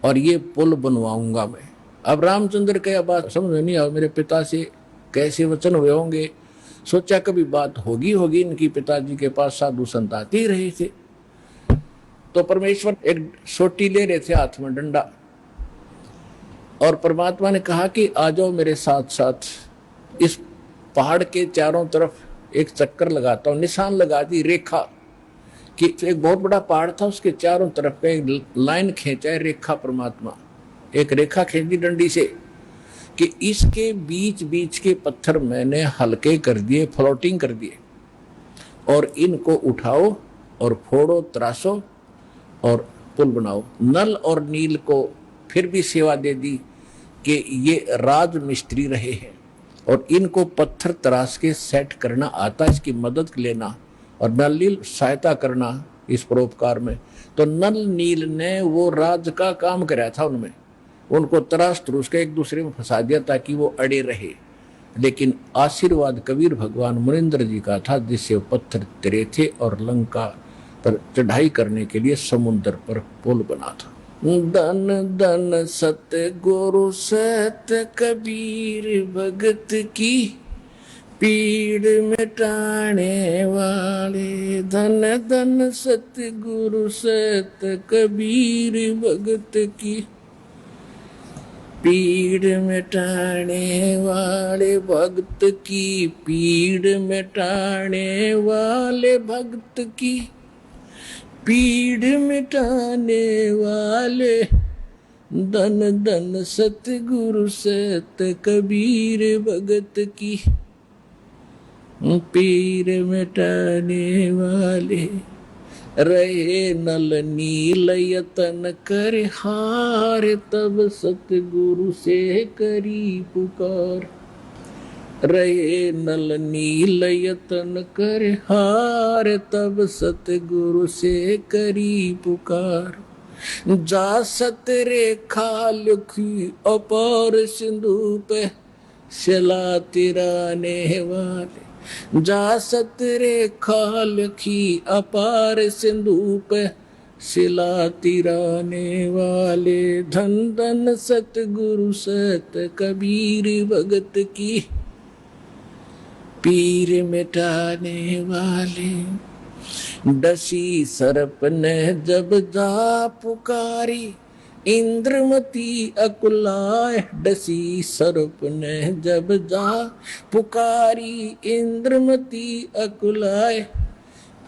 और ये पुल बनवाऊंगा मैं। अब रामचंद्र के बात समझ में नहीं आया, मेरे पिता से कैसे वचन हुए होंगे। सोचा कभी बात होगी इनकी, पिताजी के पास साधु संत आते ही रहे थे। तो परमेश्वर एक सोटी ले रहे थे हाथ में, डंडा, और परमात्मा ने कहा कि आ जाओ मेरे साथ साथ, इस पहाड़ के चारों तरफ एक चक्कर लगाता हूं। निशान लगा दी रेखा कि एक बहुत बड़ा पहाड़ था, उसके चारों तरफ का एक लाइन खींचा है रेखा, परमात्मा एक रेखा खींच दी डंडी से कि इसके बीच बीच के पत्थर मैंने हल्के कर दिए, फ्लोटिंग कर दिए, और इनको उठाओ और फोड़ो, तराशो और पुल बनाओ। नल और नील को फिर भी सेवा दे दी कि ये राज मिस्त्री रहे हैं और इनको पत्थर तराश के सेट करना आता, इसकी मदद लेना, और नल नील सहायता करना इस परोपकार में। तो नल नील ने वो राज का काम कराया था उनमें, उनको तराश तरूस के एक दूसरे में फंसा दिया ताकि वो अड़े रहे। लेकिन आशीर्वाद कबीर भगवान मुनिंद्र जी का था, जिससे पत्थर तिरे थे और लंका पर चढ़ाई करने के लिए समुद्र पर पुल बना था। धन धन सत्य गुरु सत्य कबीर भगत की, पीड़ मिटाने वाले। धन धन सत्य गुरु सत्य कबीर भगत की, पीड़ मिटाने वाले भक्त की, पीड़ मिटाने वाले भक्त की, पीड़ मिटाने वाले। धन धन सतगुरु सत कबीर भगत की, पीड़ मिटाने वाले। रहे नल नील यतन कर हार, तब सतगुरु से करी पुकार। रहे नल नील यतन कर हार, तब सतगुरु से करी पुकार। जा सत रेखा लिखी अपार सिंधु पे, शिला तिराने वाले। जा सत रेखा लिखी अपार सिंधु पे, शिला तिराने वाले। धन धन सतगुरु सत कबीर भगत की, पीर मिटाने वाले। डसी सर्प ने जब जा पुकारी, इंद्रमती अकुलाए। डसी सर्प ने जब जा पुकारी, इंद्रमती अकुलाए।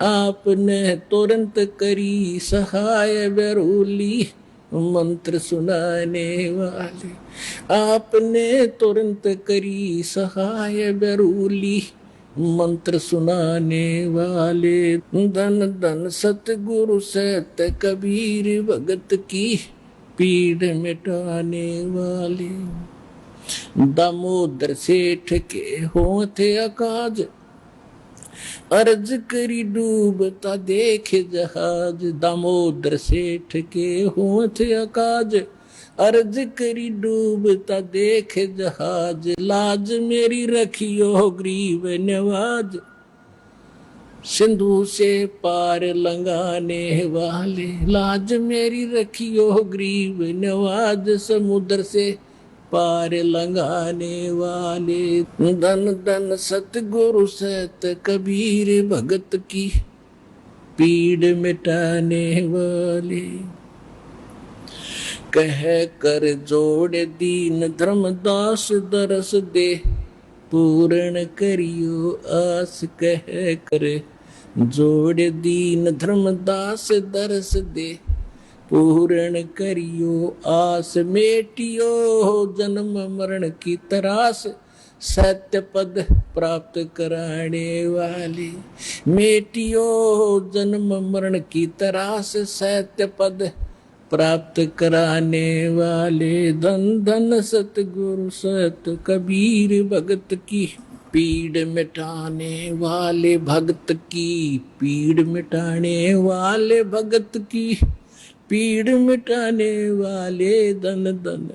आपने तुरंत करी सहाय बेरूली, मंत्र सुनाने वाले। आपने तुरंत करी सहाय बेरूली, मंत्र सुनाने वाले। धन धन सतगुरु सत कबीर भगत की, पीड़ मिटाने वाले। दामोदर सेठ के होते अकाज, अर्ज करी डूबता देख जहाज। दामोदर सेठ के होते अकाज, अर्ज करी डूबता देख जहाज। लाज मेरी रखियो ग्रीव नवाज, सिंधु से पार लंगाने वाले। लाज मेरी रखियो ग्रीव नवाज, समुद्र से पार लंगाने वाले। धन धन सतगुरु सत कबीर भगत की, पीड़ मिटाने वाले। कह कर जोड़ दीन धर्मदास दरस दे, पूर्ण करियो आस। कह कर जोड़ दीन धर्मदास दरस दे, पूर्ण करियो आस। मेटियो जन्म मरण की तरास, सत्य पद प्राप्त कराने वाले। मेटियो जन्म मरण की तरास, सत्य पद प्राप्त कराने वाले। धन धन सतगुरु सत कबीर, भगत की पीड़ मिटाने वाले। भगत की पीड़ मिटाने वाले, भगत की पीड़ मिटाने वाले। धन धन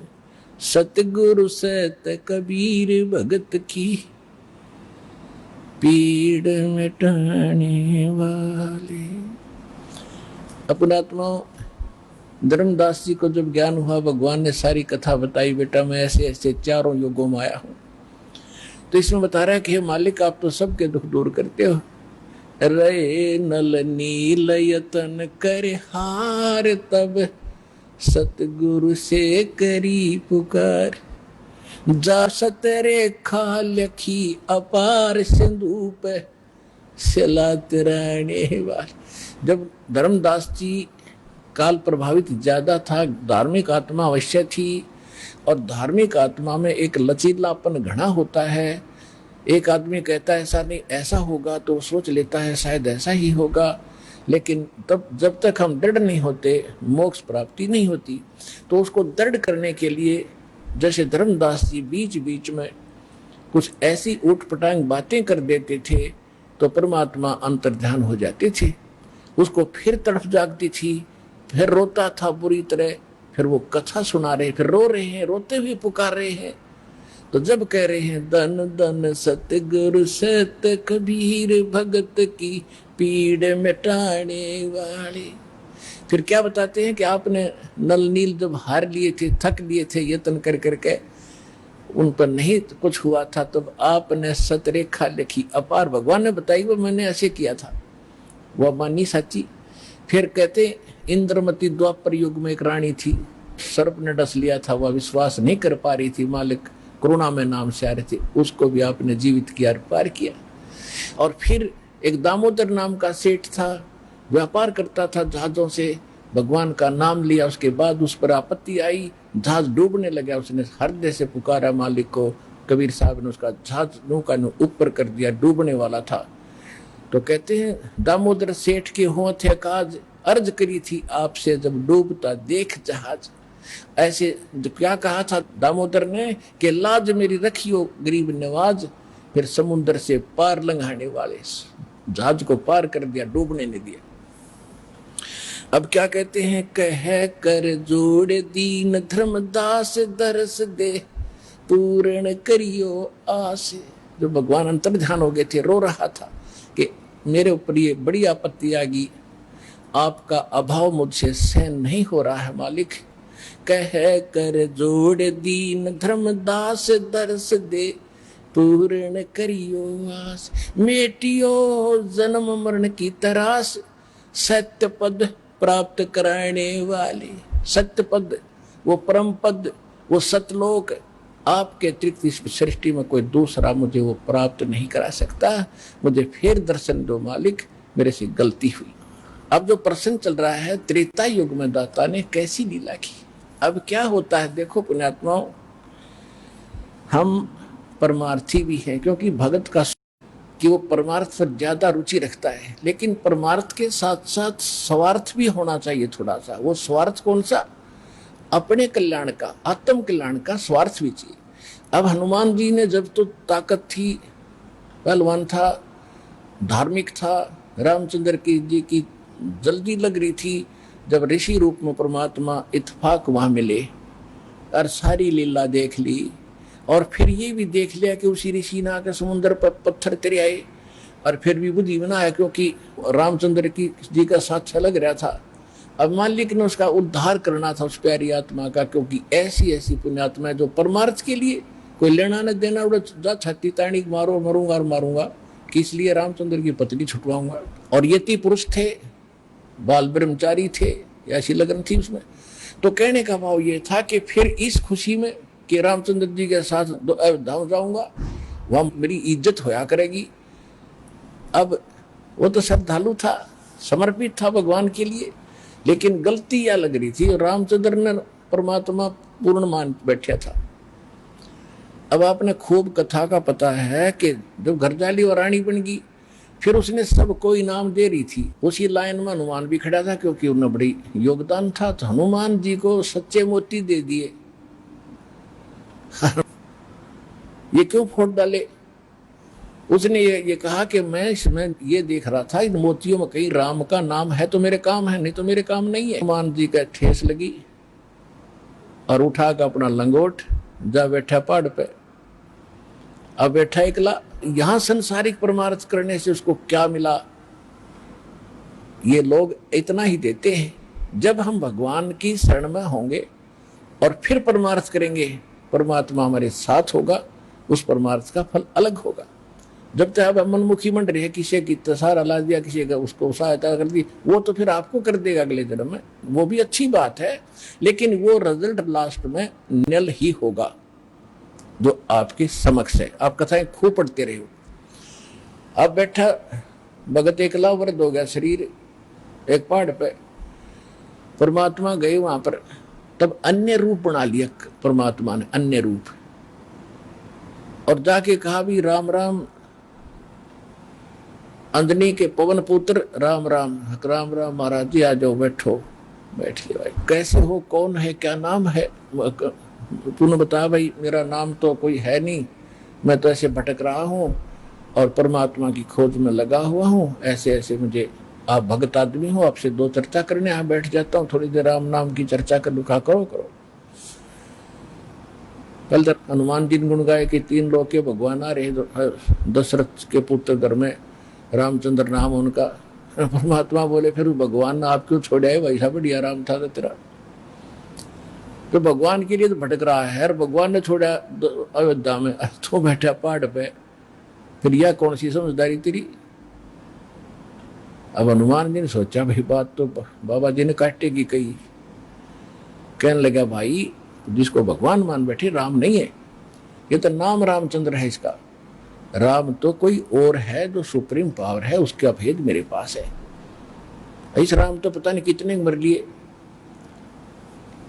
सतगुरु सत कबीर, भगत की पीड़ मिटाने वाले। अपनात्माओं, धर्मदास जी को जब ज्ञान हुआ, भगवान ने सारी कथा बताई, बेटा मैं ऐसे ऐसे चारों युगों में आया हूं। तो इसमें बता रहा है कि हे मालिक, आप तो सबके दुख दूर करते हो। रे नल नील यतन कर हार, तब सतगुरु से करी पुकार। जा सतरेखा लखी अपार, सिंधु पे सिलात रहने वाले। जब धर्मदास जी काल प्रभावित ज्यादा था, धार्मिक आत्मा अवश्य थी, और धार्मिक आत्मा में एक लचीलापन घना होता है। एक आदमी कहता है ऐसा नहीं ऐसा होगा, तो सोच लेता है शायद ऐसा ही होगा, लेकिन तब जब तक हम दृढ़ नहीं होते, मोक्ष प्राप्ति नहीं होती। तो उसको दृढ़ करने के लिए जैसे धर्मदास जी बीच बीच में कुछ ऐसी ऊटपटांग बातें कर देते थे, तो परमात्मा अंतर्ध्यान हो जाते थे। उसको फिर तड़फ जागती थी, फिर रोता था बुरी तरह, फिर वो कथा सुना रहे, फिर रो रहे हैं, रोते हुए पुकार रहे हैं। तो जब कह रहे हैं धन धन सतगुरु सत कबीर, भगत की पीड़ मिटाने वाले, फिर क्या बताते हैं कि आपने नल नील जब हार लिए थे, थक लिए थे यत्न कर करके, उन पर नहीं कुछ हुआ था, तब आपने सतरेखा लिखी अपार। भगवान ने बताई वो मैंने ऐसे किया था, वह मानी सच्ची। फिर कहते इंद्रमती द्वापर युग में एक रानी थी, सर्प ने डस लिया था, वह विश्वास नहीं कर पा रही थी, मालिक करुणा में नाम से आ रहे थे, उसको भी आपने जीवित किया, पार किया। और फिर एक दामोदर नाम का सेठ था, व्यापार करता था जहाजों से, भगवान का नाम लिया, उसके बाद उस पर आपत्ति आई, जहाज डूबने लगा, उसने हृदय से पुकारा मालिक को, कबीर साहब ने उसका जहाज नौका ने ऊपर कर दिया, डूबने वाला था। तो कहते हैं दामोदर सेठ के होंठ काज, अर्ज करी थी आपसे जब डूबता देख जहाज। ऐसे क्या कहा था दामोदर ने कि लाज मेरी रखियो गरीब नवाज, फिर समुद्र से पार लंघाने वाले, जहाज को पार कर दिया, डूबने नहीं दिया। अब क्या कहते हैं, कह कर जोड़ दीन धर्मदास दरस दे, पूर्ण करियो आस। जो भगवान अंतर्ध्यान हो गए थे, रो रहा था कि मेरे ऊपर ये बड़ी आपत्ति आ गई, आपका अभाव मुझसे सहन नहीं हो रहा है मालिक। कह कर जोड़ दीन धर्मदास दरस दे, पूर्ण करियो आस। मेटियो जन्म मरण की तरास, सत्य पद प्राप्त कराने वाले। सत्य पद, वो परम पद, वो सतलोक, आपके अतिरिक्त इस सृष्टि में कोई दूसरा मुझे वो प्राप्त नहीं करा सकता। मुझे फिर दर्शन दो मालिक, मेरे से गलती हुई। अब जो प्रसंग चल रहा है, त्रेता युग में दाता ने कैसी लीला की। अब क्या होता है देखो पुण्यात्माओं, हम परमार्थी भी हैं, क्योंकि भगत का कि वो परमार्थ पर ज्यादा रुचि रखता है, लेकिन परमार्थ के साथ साथ स्वार्थ भी होना चाहिए थोड़ा सा। वो स्वार्थ कौन सा? अपने कल्याण का, आत्म कल्याण का स्वार्थ भी चाहिए। अब हनुमान जी ने जब तो ताकत थी, पहलवान था, धार्मिक था, रामचंद्र जी की जल्दी लग रही थी, जब ऋषि रूप में परमात्मा इत्फाक वहां मिले और सारी लीला देख ली, और फिर ये भी देख लिया कि उसी ऋषि ने आकर समुद्र पर पत्थर तेरे आए, और फिर भी बुद्धि बनाया क्योंकि रामचंद्र जी का साथ लग रहा था। अब मालिक ने उसका उद्धार करना था उस प्यारी आत्मा का, क्योंकि ऐसी ऐसी पुण्यात्मा है जो परमार्थ के लिए कोई लेना न देना, उड़ा छाती ताणी मारो, मरूंगा और मारूंगा, किस लिए रामचंद्र की पत्नी छुटवाऊंगा। और यति पुरुष थे, बाल ब्रह्मचारी थे, ऐसी लगन थी उसमें। तो कहने का भाव ये था कि फिर इस खुशी में कि रामचंद्र जी के साथ धाम जाऊंगा, वहां मेरी इज्जत होया करेगी। अब वो तो श्रद्धालु था, समर्पित था भगवान के लिए, लेकिन गलती यह लग रही थी, रामचंद्र ने परमात्मा पूर्ण मान बैठा था। अब आपने खूब कथा का पता है कि जब घरजाली और रानी बन गई, फिर उसने सबको इनाम दे रही थी। उसी लाइन में हनुमान भी खड़ा था, क्योंकि उन्हें बड़ी योगदान था, तो हनुमान जी को सच्चे मोती दे दिए। ये क्यों फोड़ डाले? उसने ये कहा कि मैं इसमें ये देख रहा था, इन मोतियों में कहीं राम का नाम है तो मेरे काम है, नहीं तो मेरे काम नहीं है। हनुमान जी का ठेस लगी और उठा कर अपना लंगोट जा बैठा पहाड़ पे। अब बैठा एकला, यहां संसारिक परमार्थ करने से उसको क्या मिला? ये लोग इतना ही देते हैं। जब हम भगवान की शरण में होंगे और फिर परमार्थ करेंगे, परमात्मा हमारे साथ होगा, उस परमार्थ का फल अलग होगा। जब तक आप मनमुखी मंड रहे, किसी की सहारा ला दिया, किसी का उसको सहायता कर दी, वो तो फिर आपको कर देगा अगले जन्म में, वो भी अच्छी बात है, लेकिन वो रिजल्ट लास्ट में नल ही होगा जो आपके समक्ष है। आप कथाएं खूब पढ़ते रहे हो। अब बैठा भगत एकला, वृद्ध हो गया शरीर, एक पहाड़ पे। परमात्मा गए वहां पर, तब अन्य रूप बना लिया परमात्मा ने, अन्य रूप, और जाके कहा भी राम राम, अंजनी के पवन पुत्र राम राम। राम राम महाराज जी, आ जाओ, बैठो। बैठ गया। भाई कैसे हो, कौन है, क्या नाम है? तूने बता भाई, मेरा नाम तो कोई है नहीं, मैं तो ऐसे भटक रहा हूँ और परमात्मा की खोज में लगा हुआ हूँ, ऐसे ऐसे मुझे, आप भगत आदमी हो, आपसे दो चर्चा करने यहाँ बैठ जाता हूँ, थोड़ी देर राम नाम की चर्चा कर लूँ। करो करो। कल तक हनुमान जी ने गुण गाए कि 3 लोग के भगवान आ रहे, दशरथ के पुत्र घर में, रामचंद्र नाम उनका। परमात्मा बोले फिर भगवान ने आप क्यों छोड़ा है? वैसा बढ़िया राम था तो तेरा, तो भगवान के लिए तो भटक रहा है, और भगवान ने छोड़ा अयोध्या में, तो बैठा पहाड़ पे, फिर यह कौन सी समझदारी तेरी? अब हनुमान जी ने सोचा भाई बात तो बाबा जी ने काटेगी कही। कहने लगा भाई, जिसको भगवान मान बैठे राम नहीं है, ये तो नाम रामचंद्र है इसका। राम तो कोई और है जो सुप्रीम पावर है, उसका भेद मेरे पास है। इस राम तो पता नहीं कितने मर लिए।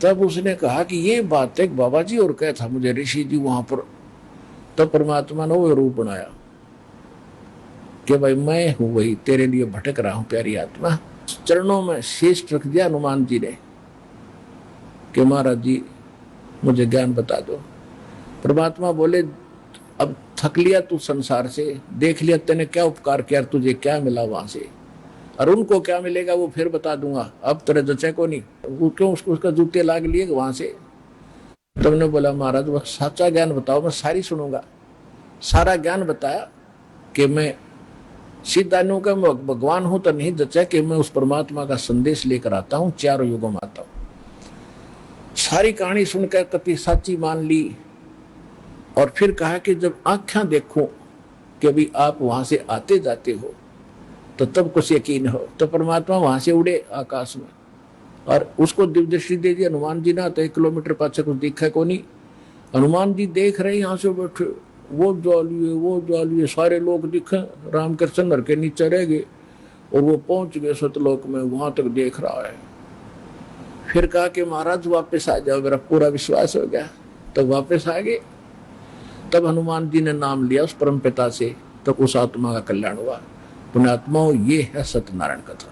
तब उसने कहा कि ये बात एक बाबा जी और क्या था मुझे ऋषि जी वहां पर। तब परमात्मा ने वो रूप बनाया कि भाई मैं हूं वही, तेरे लिए भटक रहा हूं प्यारी आत्मा। चरणों में शीश रख दिया हनुमान जी ने कि महाराज जी मुझे ज्ञान बता दो। परमात्मा बोले अब थक लिया तू संसार से, देख लिया तेने क्या उपकार किया, तुझे क्या मिला वहां से, और उनको क्या मिलेगा वो फिर बता दूंगा, अब तेरे जचे को नहीं। वो क्यों उसका जूते लाग लिए वहां से। तुमने बोला महाराज वह सच्चा ज्ञान बताओ, मैं सारी सुनूंगा। सारा ज्ञान बताया कि मैं सीधा नु का भगवान हूं तो नहीं जचा कि मैं उस परमात्मा का संदेश लेकर आता हूं, 4 युगों में आता हूं। सारी कहानी सुनकर कति साची मान ली, और फिर कहा कि जब आंखें देखो कि अभी आप वहां से आते जाते हो तो तब कुछ यकीन हो। तो परमात्मा वहां से उड़े आकाश में, और उसको दिव्य दृष्टि दे दी हनुमान जी ना, तो 1 किलोमीटर पाछे कुछ दिखा को नहीं। हनुमान जी देख रहे यहाँ से बैठे, वो ज्वालिए सारे लोग दिखे, राम कृष्ण नर के नीचे रह गए, और वो पहुंच गए सतलोक में, वहां तक देख रहा है। फिर कहा कि महाराज वापस आ जाओ, मेरा पूरा विश्वास हो गया। तो वापस आ गए। तब हनुमान जी ने नाम लिया उस परम पिता से, तब उस आत्मा का कल्याण हुआ। पुण्यात्माओं, ये है सत्यनारायण कथा।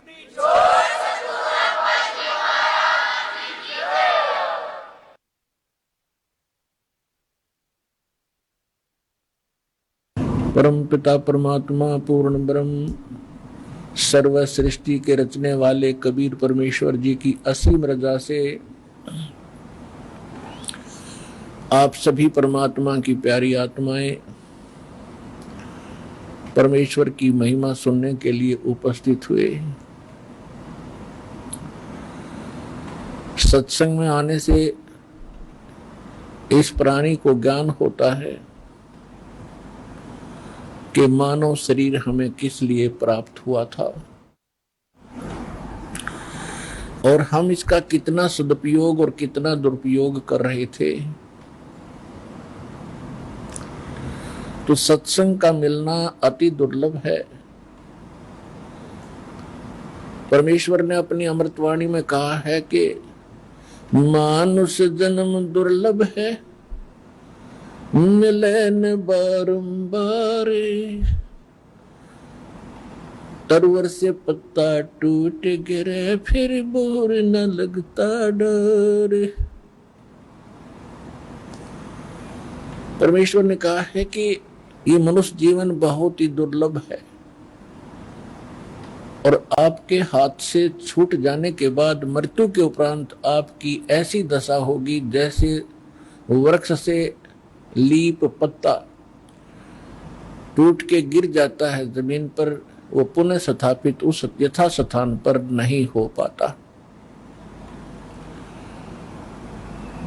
परम पिता परमात्मा पूर्ण ब्रह्म सर्व सृष्टि के रचने वाले कबीर परमेश्वर जी की असीम रजा से आप सभी परमात्मा की प्यारी आत्माएं परमेश्वर की महिमा सुनने के लिए उपस्थित हुए। सत्संग में आने से इस प्राणी को ज्ञान होता है कि मानव शरीर हमें किस लिए प्राप्त हुआ था। और हम इसका कितना सदुपयोग और कितना दुरुपयोग कर रहे थे। तो सत्संग का मिलना अति दुर्लभ है। परमेश्वर ने अपनी अमृतवाणी में कहा है कि मानुष जन्म दुर्लभ है, मिले न बारंबार, तरवर से पत्ता टूट गिरे फिर बोर न लगता डर। परमेश्वर ने कहा है कि ये मनुष्य जीवन बहुत ही दुर्लभ है और आपके हाथ से छूट जाने के बाद मृत्यु के उपरांत आपकी ऐसी दशा होगी जैसे वृक्ष से लीप पत्ता टूट के गिर जाता है जमीन पर, वो पुनः स्थापित उस यथा स्थान पर नहीं हो पाता।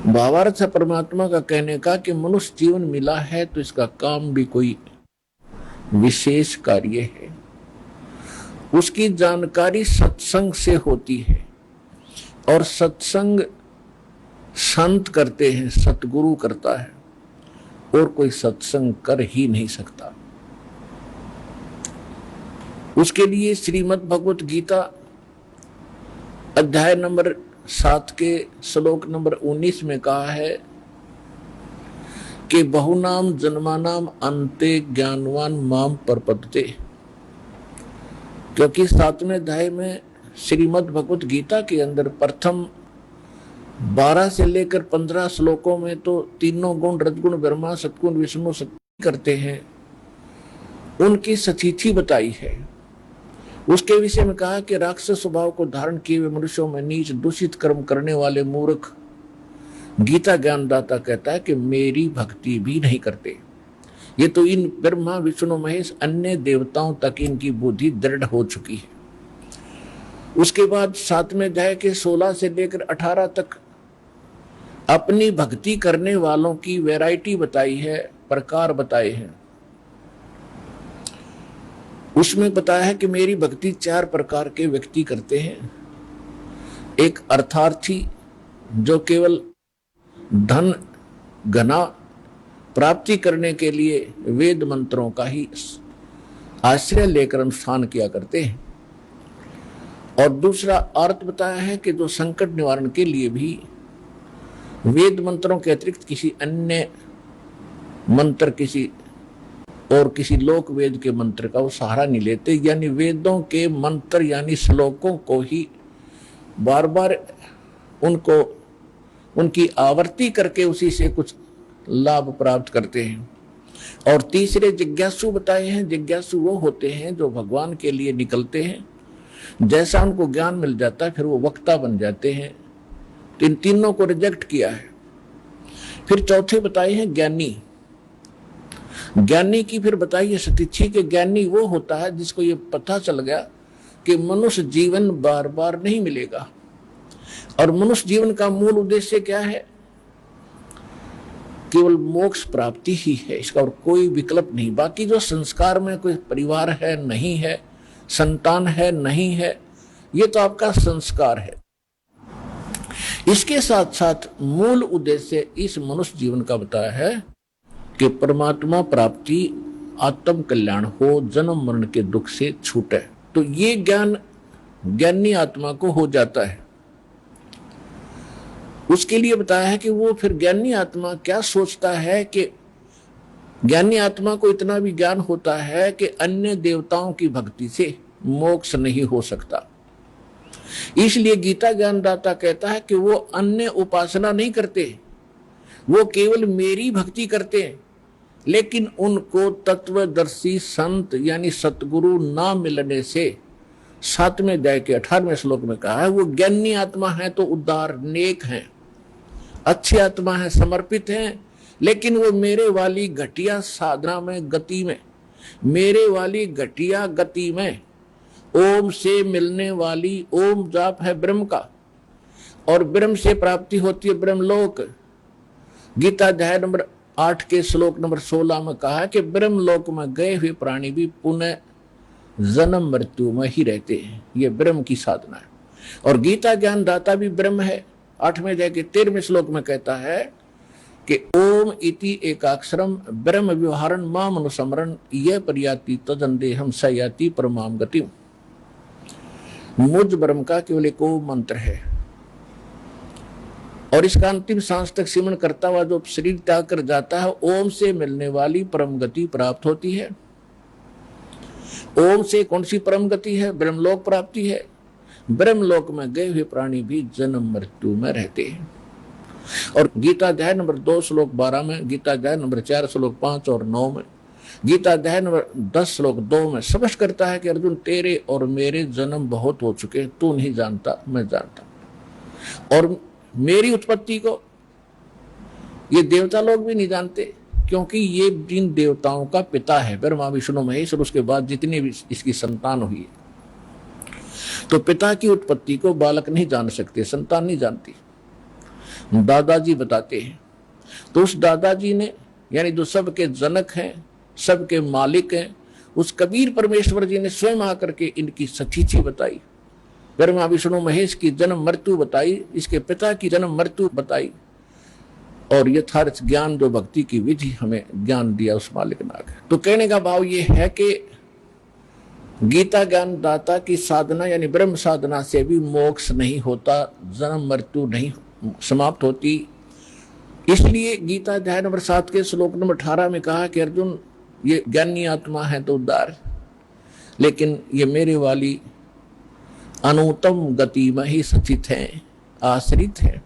भावार्थ है परमात्मा का कहने का कि मनुष्य जीवन मिला है तो इसका काम भी कोई विशेष कार्य है। उसकी जानकारी सत्संग से होती है और सत्संग संत करते हैं, सतगुरु करता है, और कोई सत्संग कर ही नहीं सकता। उसके लिए श्रीमद् भगवत गीता अध्याय नंबर 7 के श्लोक नंबर 19 में कहा है कि बहुनाम जन्मानाम अंते ज्ञानवान माम परपदते। क्योंकि 7वें अध्याय में श्रीमद् भगवत गीता के अंदर प्रथम 12 से लेकर 15 श्लोकों में तो तीनों गुण रजगुण ब्रह्मा सतगुण विष्णु सत्य करते हैं, उनकी स्थिति बताई है। उसके विषय में कहा कि राक्षस स्वभाव को धारण किए हुए मनुष्यों में नीच दूषित कर्म करने वाले मूर्ख गीता ज्ञानदाता कहता है कि मेरी भक्ति भी नहीं करते। ये तो इन ब्रह्मा विष्णु महेश अन्य देवताओं तक इनकी बुद्धि दृढ़ हो चुकी है। उसके बाद 7वें अध्याय के 16 से लेकर 18 तक अपनी भक्ति करने वालों की वैरायटी बताई है, प्रकार बताए हैं। उसमें बताया है कि मेरी भक्ति 4 प्रकार के व्यक्ति करते हैं। एक अर्थार्थी जो केवल धन घना प्राप्ति करने के लिए वेद मंत्रों का ही आश्रय लेकर अनुष्ठान किया करते हैं। और दूसरा अर्थ बताया है कि जो संकट निवारण के लिए भी वेद मंत्रों के अतिरिक्त किसी अन्य मंत्र किसी लोक वेद के मंत्र का वो सहारा नहीं लेते, यानी वेदों के मंत्र यानी श्लोकों को ही बार बार उनकी आवर्ती करके उसी से कुछ लाभ प्राप्त करते हैं। और तीसरे जिज्ञासु बताए हैं। जिज्ञासु वो होते हैं जो भगवान के लिए निकलते हैं, जैसा उनको ज्ञान मिल जाता है फिर वो वक्ता बन जाते हैं। तो इन तीनों को रिजेक्ट किया है। फिर चौथे बताए हैं ज्ञानी। ज्ञानी की फिर बताइए सतिथि के ज्ञानी वो होता है जिसको ये पता चल गया कि मनुष्य जीवन बार बार नहीं मिलेगा और मनुष्य जीवन का मूल उद्देश्य क्या है, केवल मोक्ष प्राप्ति ही है, इसका और कोई विकल्प नहीं। बाकी जो संस्कार में कोई परिवार है नहीं है, संतान है नहीं है, ये तो आपका संस्कार है। इसके साथ साथ मूल उद्देश्य इस मनुष्य जीवन का बताया है कि परमात्मा प्राप्ति, आत्म कल्याण हो, जन्म मरण के दुख से छूटे। तो ये ज्ञान ज्ञानी आत्मा को हो जाता है। उसके लिए बताया है कि वो फिर ज्ञानी आत्मा क्या सोचता है कि ज्ञानी आत्मा को इतना भी ज्ञान होता है कि अन्य देवताओं की भक्ति से मोक्ष नहीं हो सकता। इसलिए गीता ज्ञानदाता कहता है कि वो अन्य उपासना नहीं करते, वो केवल मेरी भक्ति करते हैं। लेकिन उनको तत्वदर्शी संत यानी सतगुरु ना मिलने से 7वें अध्याय के 18वें श्लोक में कहा है वो ज्ञानी आत्मा है तो उदार नेक हैं, अच्छी आत्मा है, समर्पित हैं, लेकिन वो मेरे वाली घटिया साधना में गति में, मेरे वाली घटिया गति में ओम से मिलने वाली, ओम जाप है ब्रह्म का और ब्रह्म से प्राप्ति होती है ब्रह्मलोक। गीता अध्याय नंबर 8 के श्लोक नंबर 16 में कहा है कि ब्रह्मलोक में गए हुए प्राणी भी पुनः जन्म मृत्यु में ही रहते हैं। ये ब्रह्म की साधना है। और गीता ज्ञान दाता भी ब्रह्म है। 8वें अध्याय के 13वें श्लोक में कहता है कि ओम इति एकाक्षरम ब्रह्म व्यवहारन माम अनुसमरण यह परियाति तदंदेहम सयाति परमाम गतिम। मुझ ब्रह्म का केवल एक ओम मंत्र है और इसका अंतिम सांस तक सिमरण करता हुआ जो शरीर त्याग कर जाता है, ओम से मिलने वाली परम गति प्राप्त होती है। ओम से कौन सी परम गति है? ब्रह्मलोक प्राप्ति है। ब्रह्मलोक में गए हुए प्राणी भी जन्म मृत्यु में रहते हैं। और गीता अध्याय नंबर 2 श्लोक 12 में, गीता अध्याय नंबर 4 श्लोक 5 और 9 में, गीता अध्याय नंबर 10 श्लोक 2 में स्पष्ट करता है कि अर्जुन तेरे और मेरे जन्म बहुत हो चुके, तू नहीं जानता, मैं जानता। और मेरी उत्पत्ति को ये देवता लोग भी नहीं जानते, क्योंकि ये जिन देवताओं का पिता है ब्रह्मा विष्णु महेश, और उसके बाद जितनी भी इसकी संतान हुई है, तो पिता की उत्पत्ति को बालक नहीं जान सकते, संतान नहीं जानती, दादाजी बताते हैं। तो उस दादाजी ने, यानी जो सबके जनक हैं, सबके मालिक हैं, उस कबीर परमेश्वर जी ने स्वयं आकर के इनकी सचीची बताई, ब्रह्मा विष्णु महेश की जन्म मृत्यु बताई, इसके पिता की जन्म मृत्यु बताई, और यथार्थ ज्ञान जो भक्ति की विधि हमें ज्ञान दिया उस मालिक नाग। तो कहने का भाव ये है कि गीता ज्ञान दाता की साधना यानी ब्रह्म साधना से भी मोक्ष नहीं होता, जन्म मृत्यु नहीं समाप्त होती। इसलिए गीता अध्याय नंबर 7 के श्लोक नंबर 18 में कहा कि अर्जुन ये ज्ञानी आत्मा है तो उद्धार, लेकिन ये मेरे वाली अनुत्तम गति में ही सचित है, आश्रित है।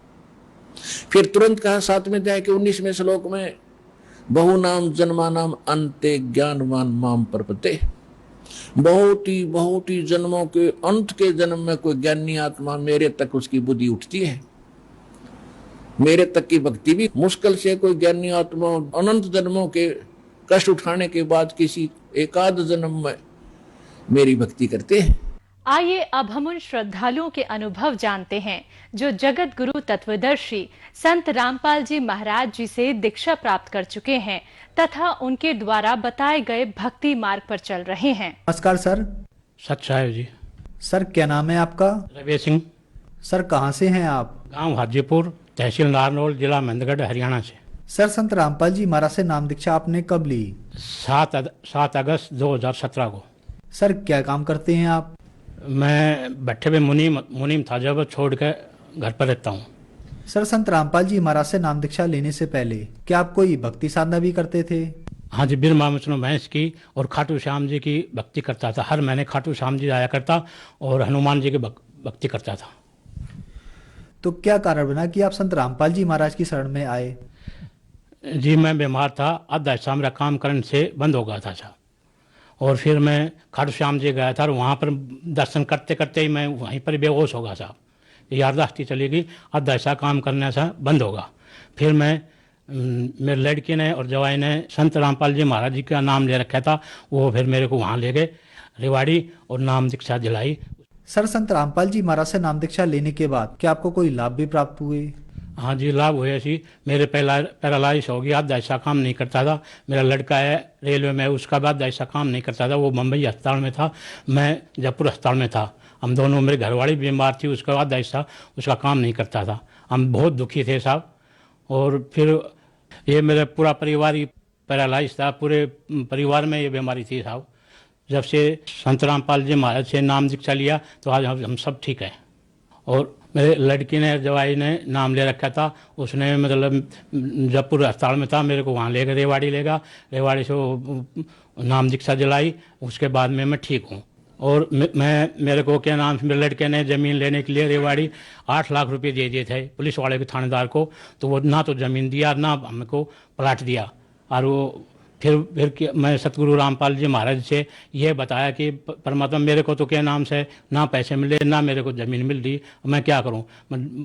फिर तुरंत कहा 7वें अध्याय के 19वें श्लोक में, बहु नाम जन्मानाम अंते ज्ञानवान माम प्रपते। बहुत ही जन्मों के अंत के जन्म में कोई ज्ञानी आत्मा मेरे तक उसकी बुद्धि उठती है, मेरे तक की भक्ति भी मुश्किल से कोई ज्ञानी आत्मा अनंत जन्मों के कष्ट उठाने के बाद किसी एकाध जन्म में मेरी भक्ति करते हैं। आइए अब हम उन श्रद्धालुओं के अनुभव जानते हैं जो जगत गुरु तत्वदर्शी संत रामपाल जी महाराज जी से दीक्षा प्राप्त कर चुके हैं तथा उनके द्वारा बताए गए भक्ति मार्ग पर चल रहे हैं। नमस्कार सर। सच्चाई जी। सर क्या नाम है आपका? रवि सिंह। सर कहाँ से हैं आप? गांव हाजीपुर, तहसील नारनौल, जिला मेंदगढ़, हरियाणा से। सर संत रामपाल जी महाराज से नाम दीक्षा आपने कब ली? 7 अगस्त 2017 को। सर क्या काम करते हैं आप? मैं बैठे हुए मुनीम था जब छोड़ के घर पर रहता हूँ। सर संत रामपाल जी महाराज से नाम दीक्षा लेने से पहले क्या आप कोई भक्ति साधना भी करते थे? हाँ जी, ब्रह्मा विष्णु महेश की और खाटू श्याम जी की भक्ति करता था। हर महीने खाटू श्याम जी आया करता और हनुमान जी की भक्ति करता था। तो क्या कारण बना कि आप संत रामपाल जी महाराज की शरण में आए? जी मैं बीमार था, आधा हिस्सा मेरा काम करने से बंद हो गया था साहब, और फिर मैं खाटू श्याम जी गया था और वहाँ पर दर्शन करते करते ही मैं वहीं पर बेहोश हो गया साहब। याददाश्ती चली गई, आधा हिस्सा काम करने से बंद होगा। फिर मैं मेरे लड़की ने और जवाई ने संत रामपाल जी महाराज जी का नाम ले रखा था, वो फिर मेरे को वहाँ ले गए रेवाड़ी और नाम दीक्षा दिलाई। सर संत रामपाल जी महाराज से नाम दीक्षा लेने के बाद क्या आपको कोई लाभ भी प्राप्त हुए? हाँ जी, लाभ हुए सी। मेरे पैरालाइज हो गया, आधा हिस्सा काम नहीं करता था। मेरा लड़का है रेलवे में, उसका भी आधा हिस्सा काम नहीं करता था, वो मुंबई अस्पताल में था, मैं जयपुर अस्पताल में था। हम दोनों, मेरे घरवाली बीमार थी, उसका आधा हिस्सा उसका काम नहीं करता था। हम बहुत दुखी थे साहब। और फिर ये मेरा पूरा परिवार ही पैरालाइज था, पूरे परिवार में ये बीमारी थी साहब। जब से संत रामपाल जी महाराज से नाम दीक्षा लिया तो आज हम सब ठीक है। और मेरे लड़की ने, जवाई ने नाम ले रखा था, उसने मतलब जयपुर अस्पताल में था, मेरे को वहाँ ले गए, रेवाड़ी से वो नाम दीक्षा दिलाई। उसके बाद में मैं ठीक हूँ। और मेरे को क्या नाम, मेरे लड़के ने ज़मीन लेने के लिए रेवाड़ी 8 लाख रुपए दे दिए थे पुलिस वाले के थानेदार को, तो वो ना तो ज़मीन दिया ना हमको प्लाट दिया। और वो फिर मैं सतगुरु रामपाल जी महाराज से ये बताया कि परमात्मा मेरे को तो क्या नाम से ना पैसे मिले ना मेरे को ज़मीन मिल रही, मैं क्या करूं।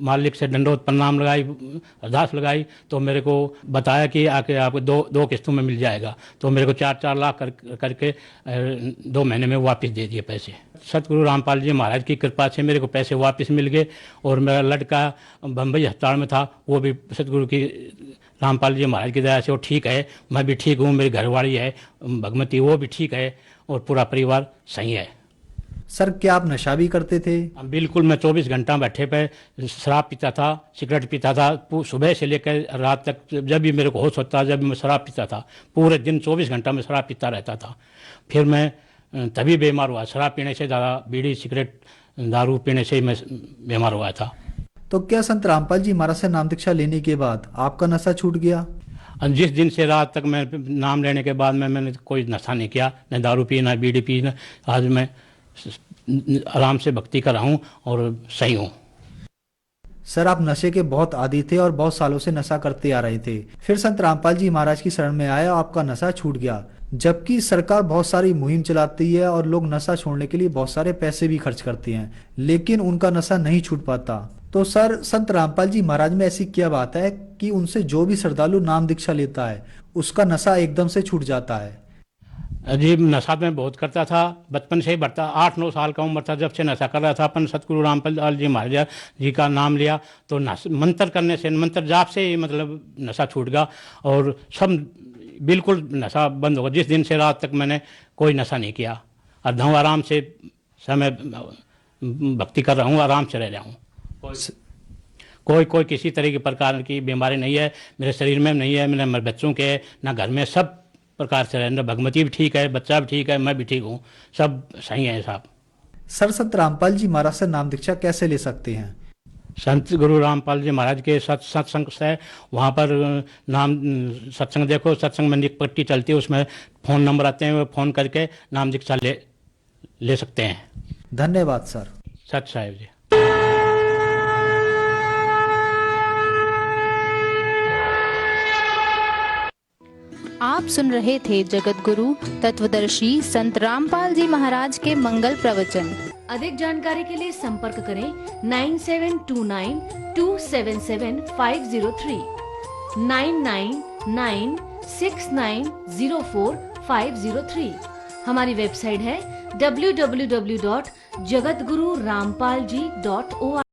मालिक से दंडोत प्रणाम लगाई, अरदास लगाई, तो मेरे को बताया कि आके आपको दो किस्तों में मिल जाएगा। तो मेरे को 4 लाख करके 2 महीने में वापस दे दिए पैसे। सतगुरु रामपाल जी महाराज की कृपा से मेरे को पैसे वापस मिल गए। और मेरा लड़का बम्बई अस्पताल में था, वो भी सतगुरु की रामपाल जी महाराज की दया से वो ठीक है, मैं भी ठीक हूँ, मेरी घरवाली है भगवती वो भी ठीक है, और पूरा परिवार सही है। सर क्या आप नशा भी करते थे? बिल्कुल, मैं 24 घंटा बैठे पे शराब पीता था, सिगरेट पीता था, सुबह से लेकर रात तक जब भी मेरे को होश होता, जब भी मैं शराब पीता था, पूरे दिन 24 घंटा में शराब पीता रहता था। फिर मैं तभी बीमार हुआ, शराब पीने से ज़्यादा, बीड़ी सिगरेट दारू पीने से ही मैं बीमार हुआ था। तो क्या संत रामपाल जी महाराज से नाम दीक्षा लेने के बाद आपका नशा छूट गया? जिस दिन से रात तक मैं नाम लेने के बाद मैंने कोई नशा नहीं किया, न दारू पी, न बीड़ी पी, न आज मैं आराम से भक्ति कर रहा हूँ और सही हूँ। सर आप नशे के बहुत आदी थे और बहुत सालों से नशा करते आ रहे थे, फिर संत रामपाल जी महाराज की शरण में आए और आपका नशा छूट गया, जबकि सरकार बहुत सारी मुहिम चलाती है और लोग नशा छोड़ने के लिए बहुत सारे पैसे भी खर्च करते हैं, लेकिन उनका नशा नहीं छूट पाता। तो सर संत रामपाल जी महाराज में ऐसी क्या बात है कि उनसे जो भी श्रद्धालु नाम दीक्षा लेता है उसका नशा एकदम से छूट जाता है? अजीब, नशा मैं बहुत करता था, बचपन से ही बढ़ता, 8-9 साल का उम्र था जब से नशा कर रहा था। अपन सतगुरु रामपाल जी महाराज जी का नाम लिया तो मंत्र करने से, मंत्र जाप से ही मतलब नशा छूट गया और सब बिल्कुल नशा बंद हो गया। जिस दिन से रात तक मैंने कोई नशा नहीं किया, अर्धों आराम से समय भक्ति कर रहा हूँ, आराम से रह रहा हूँ। कोई किसी तरह की प्रकार की बीमारी नहीं है मेरे शरीर में, नहीं है मेरे बच्चों के, ना घर में, सब प्रकार से रहना। भगवती भी ठीक है, बच्चा भी ठीक है, मैं भी ठीक हूँ, सब सही है साहब। सर संत रामपाल जी महाराज से नाम दीक्षा कैसे ले सकते हैं? संत गुरु रामपाल जी महाराज के सत्संग है, वहाँ पर नाम सत्संग देखो, सत्संग में एक पट्टी चलती है, उसमें फ़ोन नंबर आते हैं, वो फ़ोन करके नाम दीक्षा ले सकते हैं। धन्यवाद सर। सत साहेब जी। आप सुन रहे थे जगत गुरु तत्वदर्शी संत रामपाल जी महाराज के मंगल प्रवचन। अधिक जानकारी के लिए संपर्क करें 9729277503 9996904503। हमारी वेबसाइट है www.jagatgururampalji.org।